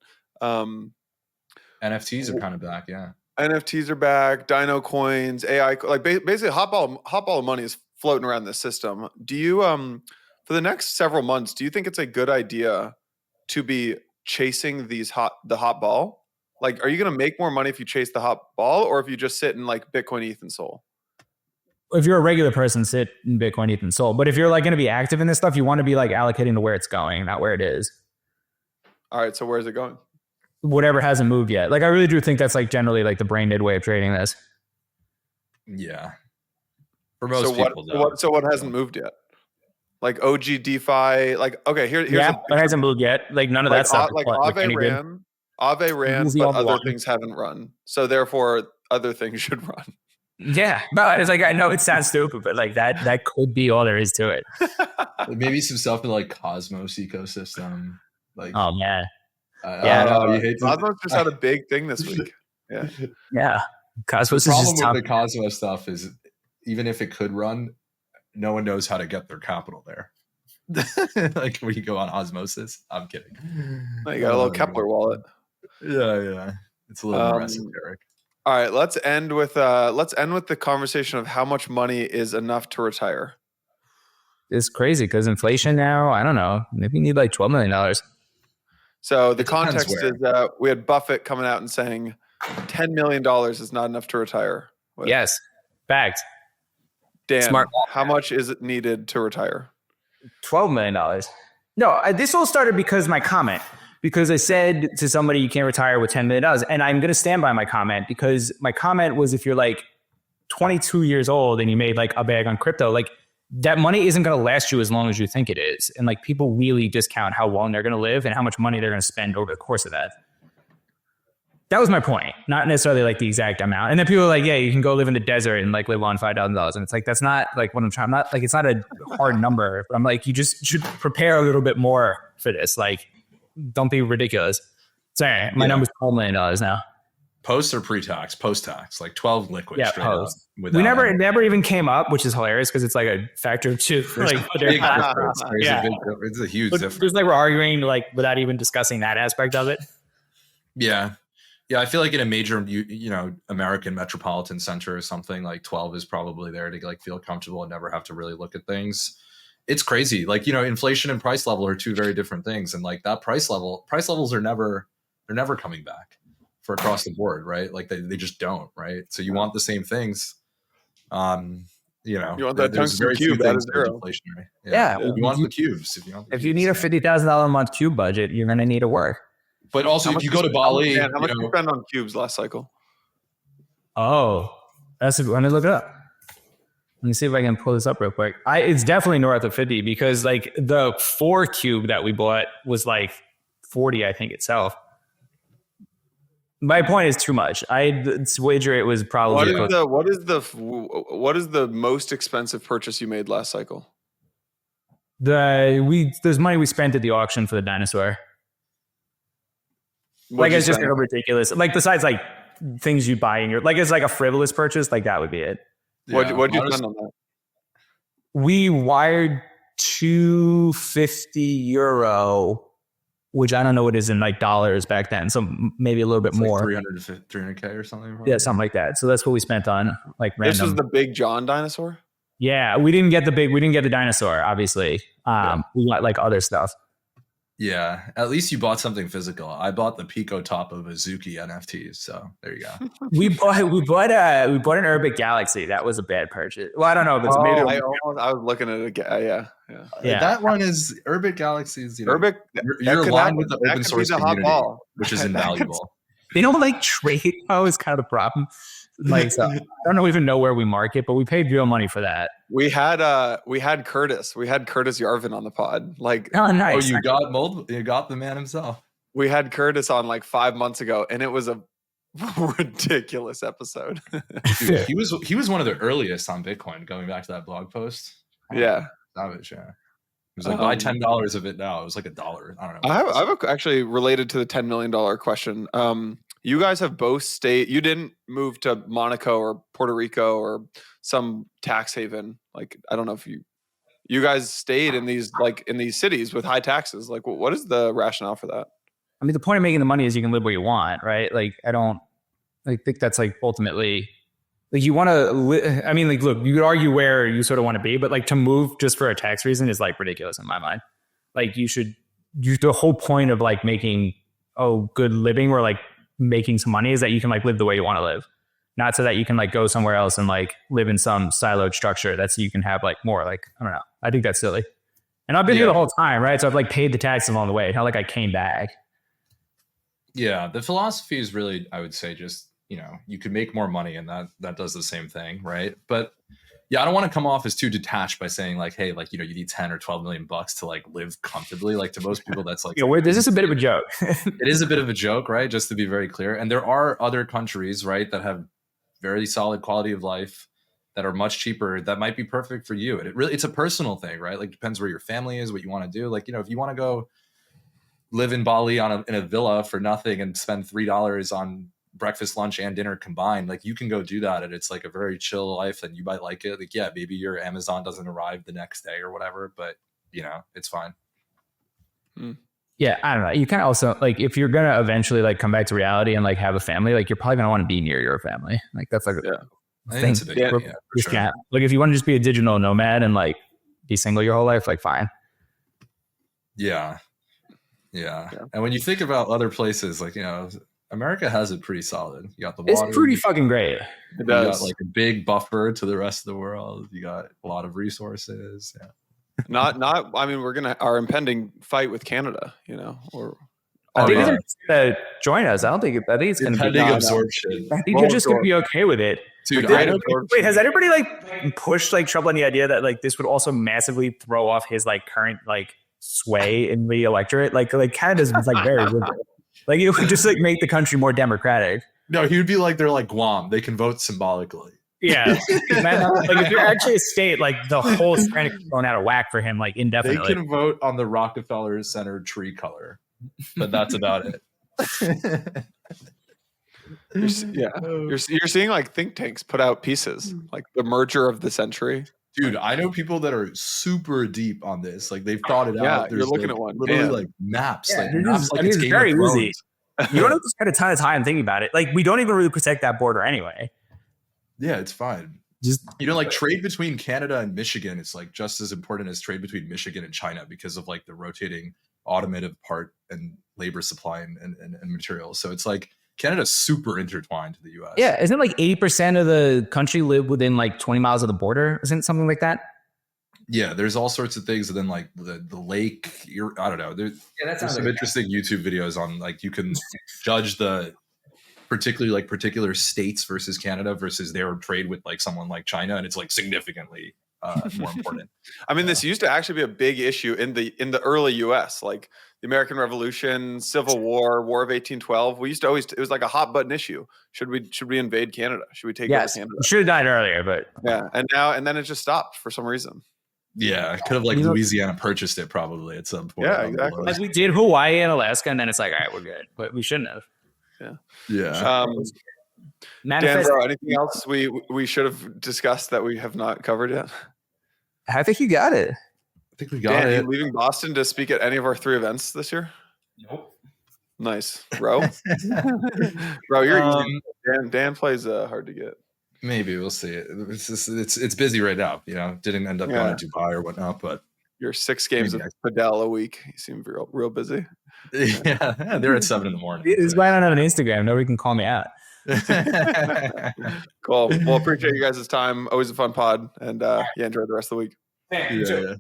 NFTs are kind of back. Yeah. NFTs are back. Dino coins, AI, like basically hot ball of money is floating around the system. Do you, for the next several months, do you think it's a good idea to be chasing the hot ball? Like, are you going to make more money if you chase the hot ball or if you just sit in like Bitcoin, ETH, and Sol? If you're a regular person, sit in Bitcoin, ETH, and Sol. But if you're like going to be active in this stuff, you want to be like allocating to where it's going, not where it is. All right. So where is it going? Whatever hasn't moved yet. Like, I really do think that's like generally like the brain dead way of trading this. Yeah. For most people, so what hasn't moved yet? Like OG DeFi, like, okay, here's it hasn't moved yet. Like none of that stuff. Like Aave ran, but other things haven't run. So therefore other things should run. Yeah, but it's like I know it sounds stupid, but like that could be all there is to it. Maybe some stuff in like Cosmos ecosystem. Like, Oh man, I yeah, don't know. You hate to. Cosmos just had a big thing this week. Yeah. yeah. The Cosmos is problem just with tough. the Cosmos stuff is, even if it could run, no one knows how to get their capital there. Like when you go on osmosis. I'm kidding. Oh, you got a little Kepler wallet. Yeah. It's a little more esoteric. All right, let's end with the conversation of how much money is enough to retire. It's crazy because inflation now. I don't know. Maybe you need like $12 million. So the It depends context is we had Buffett coming out and saying $10 million is not enough to retire with. Yes, fact. Dan, Smart. how much is it needed to retire? $12 million. No, this all started because my comment. Because I said to somebody, you can't retire with $10 million. And I'm going to stand by my comment, because my comment was, if you're like 22 years old and you made like a bag on crypto, like that money isn't going to last you as long as you think it is. And like people really discount how long they're going to live and how much money they're going to spend over the course of that. That was my point, not necessarily like the exact amount. And then people are like, yeah, you can go live in the desert and like live on $5,000. And it's like, that's not like what I'm trying. I'm not like, it's not a hard number, but I'm like, you just should prepare a little bit more for this. Like, don't be ridiculous. Sorry, my number's $12 million now. Post or pre-tax? Post-tax, like 12 liquid. Yeah, straight post. Up, We never even came up, which is hilarious because it's like a factor of two. There's Like, a big difference. It's a huge but difference. there's like we're arguing like without even discussing that aspect of it. Yeah. I feel like in a major, American metropolitan center or something, like 12 is probably there to like feel comfortable and never have to really look at things. It's crazy. Like, inflation and price level are two very different things. And like that price levels are never coming back for across the board, right? Like they just don't, right? So you want the same things. You want that there's tungsten very few cube that things is that are zero. deflationary. Yeah. You want the cubes. If you need a $50,000 a month cube budget, you're going to need to work. But also, if you go to Bali, how much did you spend on cubes last cycle? Oh, let me look it up. Let me see if I can pull this up real quick. It's definitely north of 50 because like the 4 cube that we bought was like 40, I think itself. My point is too much. I'd wager it was probably. What is the most expensive purchase you made last cycle? There's money we spent at the auction for the dinosaur. Like it's just ridiculous. Like besides like things you buy in your like it's like a frivolous purchase. Like that would be it. What'd you spend on that? We wired €250, which I don't know what it is in like dollars back then. So maybe a little bit more. Like 300K or something. Probably. Yeah, something like that. So that's what we spent on like random. This was the Big John dinosaur? Yeah, we didn't get the dinosaur, obviously. We got like other stuff. Yeah, at least you bought something physical. I bought the Pico top of Azuki NFTs, so there you go. we bought an Urbic Galaxy. That was a bad purchase. Well, I don't know if it's maybe. I was looking at it again. Yeah. That one is Urbic Galaxies. Urbic, you're aligned with the open source community, which is invaluable. They don't like trade. Oh, is kind of the problem. Like, so, I don't even know where we market, but we paid real money for that. We had Curtis. We had Curtis Yarvin on the pod. Like, oh, nice. Oh, you got the man himself. We had Curtis on like 5 months ago, and it was a ridiculous episode. Dude, he was one of the earliest on Bitcoin. Going back to that blog post. Yeah, savage. Yeah. It was like buy $10 of it now. It was like $1. I don't know. I have actually related to the $10 million question. You guys have both stayed. You didn't move to Monaco or Puerto Rico or some tax haven. Like, I don't know if you guys stayed in these cities with high taxes. Like, what is the rationale for that? I mean, the point of making the money is you can live where you want, right? Like, I think that's like ultimately like you want to. I mean, like, look, you could argue where you sort of want to be, but like to move just for a tax reason is like ridiculous in my mind. Like, the whole point of like making good living or like making some money is that you can like live the way you want to live, not so that you can like go somewhere else and like live in some siloed structure that's so you can have like more like, I don't know. I think that's silly. And I've been here the whole time, right? So I've like paid the taxes along the way. It's not like I came back. Yeah. The philosophy is really, I would say, just, you could make more money and that does the same thing. Right. But yeah, I don't want to come off as too detached by saying like, hey, like, you need 10 or 12 million bucks to like live comfortably. Like to most people, that's like, this is a bit of a joke. It is a bit of a joke, right? Just to be very clear. And there are other countries, right, that have very solid quality of life that are much cheaper, that might be perfect for you. And it's a personal thing, right? Like, depends where your family is, what you want to do. Like, you know, if you want to go live in Bali in a villa for nothing and spend $3 on breakfast, lunch, and dinner combined, like, you can go do that, and it's like a very chill life, and you might like it. Like, yeah, maybe your Amazon doesn't arrive the next day or whatever, but you know, it's fine. Yeah, I don't know. You kind of also, like, if you're gonna eventually like come back to reality and like have a family, like, you're probably gonna want to be near your family. Like, that's like a I think it's a big thing. Yeah, for sure. Like, if you want to just be a digital nomad and like be single your whole life, like, fine. Yeah. And when you think about other places, like, you know, America has it pretty solid. You got the water. It's pretty fucking great. You got like a big buffer to the rest of the world. You got a lot of resources. Yeah. Not. I mean, our impending fight with Canada, you know, or I think it's gonna join us. I think it's gonna be impending absorption. I think you're just gonna be okay with it. Dude, wait, has anybody like pushed like Trump on the idea that like this would also massively throw off his like current like sway in the electorate? Like Canada's like very liberal. Like, it would just like make the country more democratic. No, he would be like, they're like Guam. They can vote symbolically. Yeah. Like, if you're actually a state, like, the whole Senate is going out of whack for him, like, indefinitely. They can vote on the Rockefeller Center tree color, but that's about it. You're seeing like think tanks put out pieces like the merger of the century. Dude, I know people that are super deep on this. Like, they've thought it out. You're looking at one. Literally like maps. Yeah, like maps, like, it's Game very of Thrones. easy. You don't have to spend a ton of time thinking about it. Like, we don't even really protect that border anyway. Yeah, it's fine. Just, you know, like, trade between Canada and Michigan is like just as important as trade between Michigan and China because of like the rotating automotive part and labor supply and materials. So it's like Canada's super intertwined to the US. Yeah, isn't like 80% of the country live within like 20 miles of the border? Isn't it something like that? Yeah, there's all sorts of things. And then like the lake, I don't know. There's some interesting YouTube videos on like you can judge the particular states versus Canada versus their trade with like someone like China, and it's like significantly more important. I mean, this used to actually be a big issue in the early US, like the American Revolution, Civil War, War of 1812. We used to it was like a hot button issue. Should we invade Canada? Should we take over Canada? We should have died earlier, but and then it just stopped for some reason. Yeah, could have like Louisiana purchased it probably at some point. Yeah, exactly. Like we did Hawaii and Alaska, and then it's like, all right, we're good, but we shouldn't have. Yeah. Dan, bro, anything else we should have discussed that we have not covered yet? I think you got it. I think we got it. Are you leaving Boston to speak at any of our 3 events this year? Nope. Nice, bro. Bro, you're Dan plays hard to get. Maybe we'll see. It's busy right now. You know, didn't end up going to Dubai or whatnot, but you're 6 games of Patel a week. You seem real busy. Yeah, they're at 7 a.m. This is why I don't have an Instagram. Nobody can call me out. Cool. Well, appreciate you guys' time. Always a fun pod, and enjoy the rest of the week. Yeah.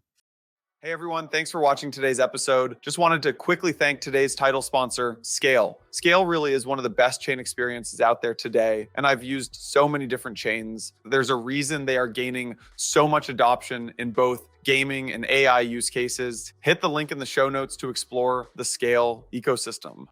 Hey everyone, thanks for watching today's episode. Just wanted to quickly thank today's title sponsor, Skale. Skale really is one of the best chain experiences out there today, and I've used so many different chains. There's a reason they are gaining so much adoption in both gaming and AI use cases. Hit the link in the show notes to explore the Skale ecosystem.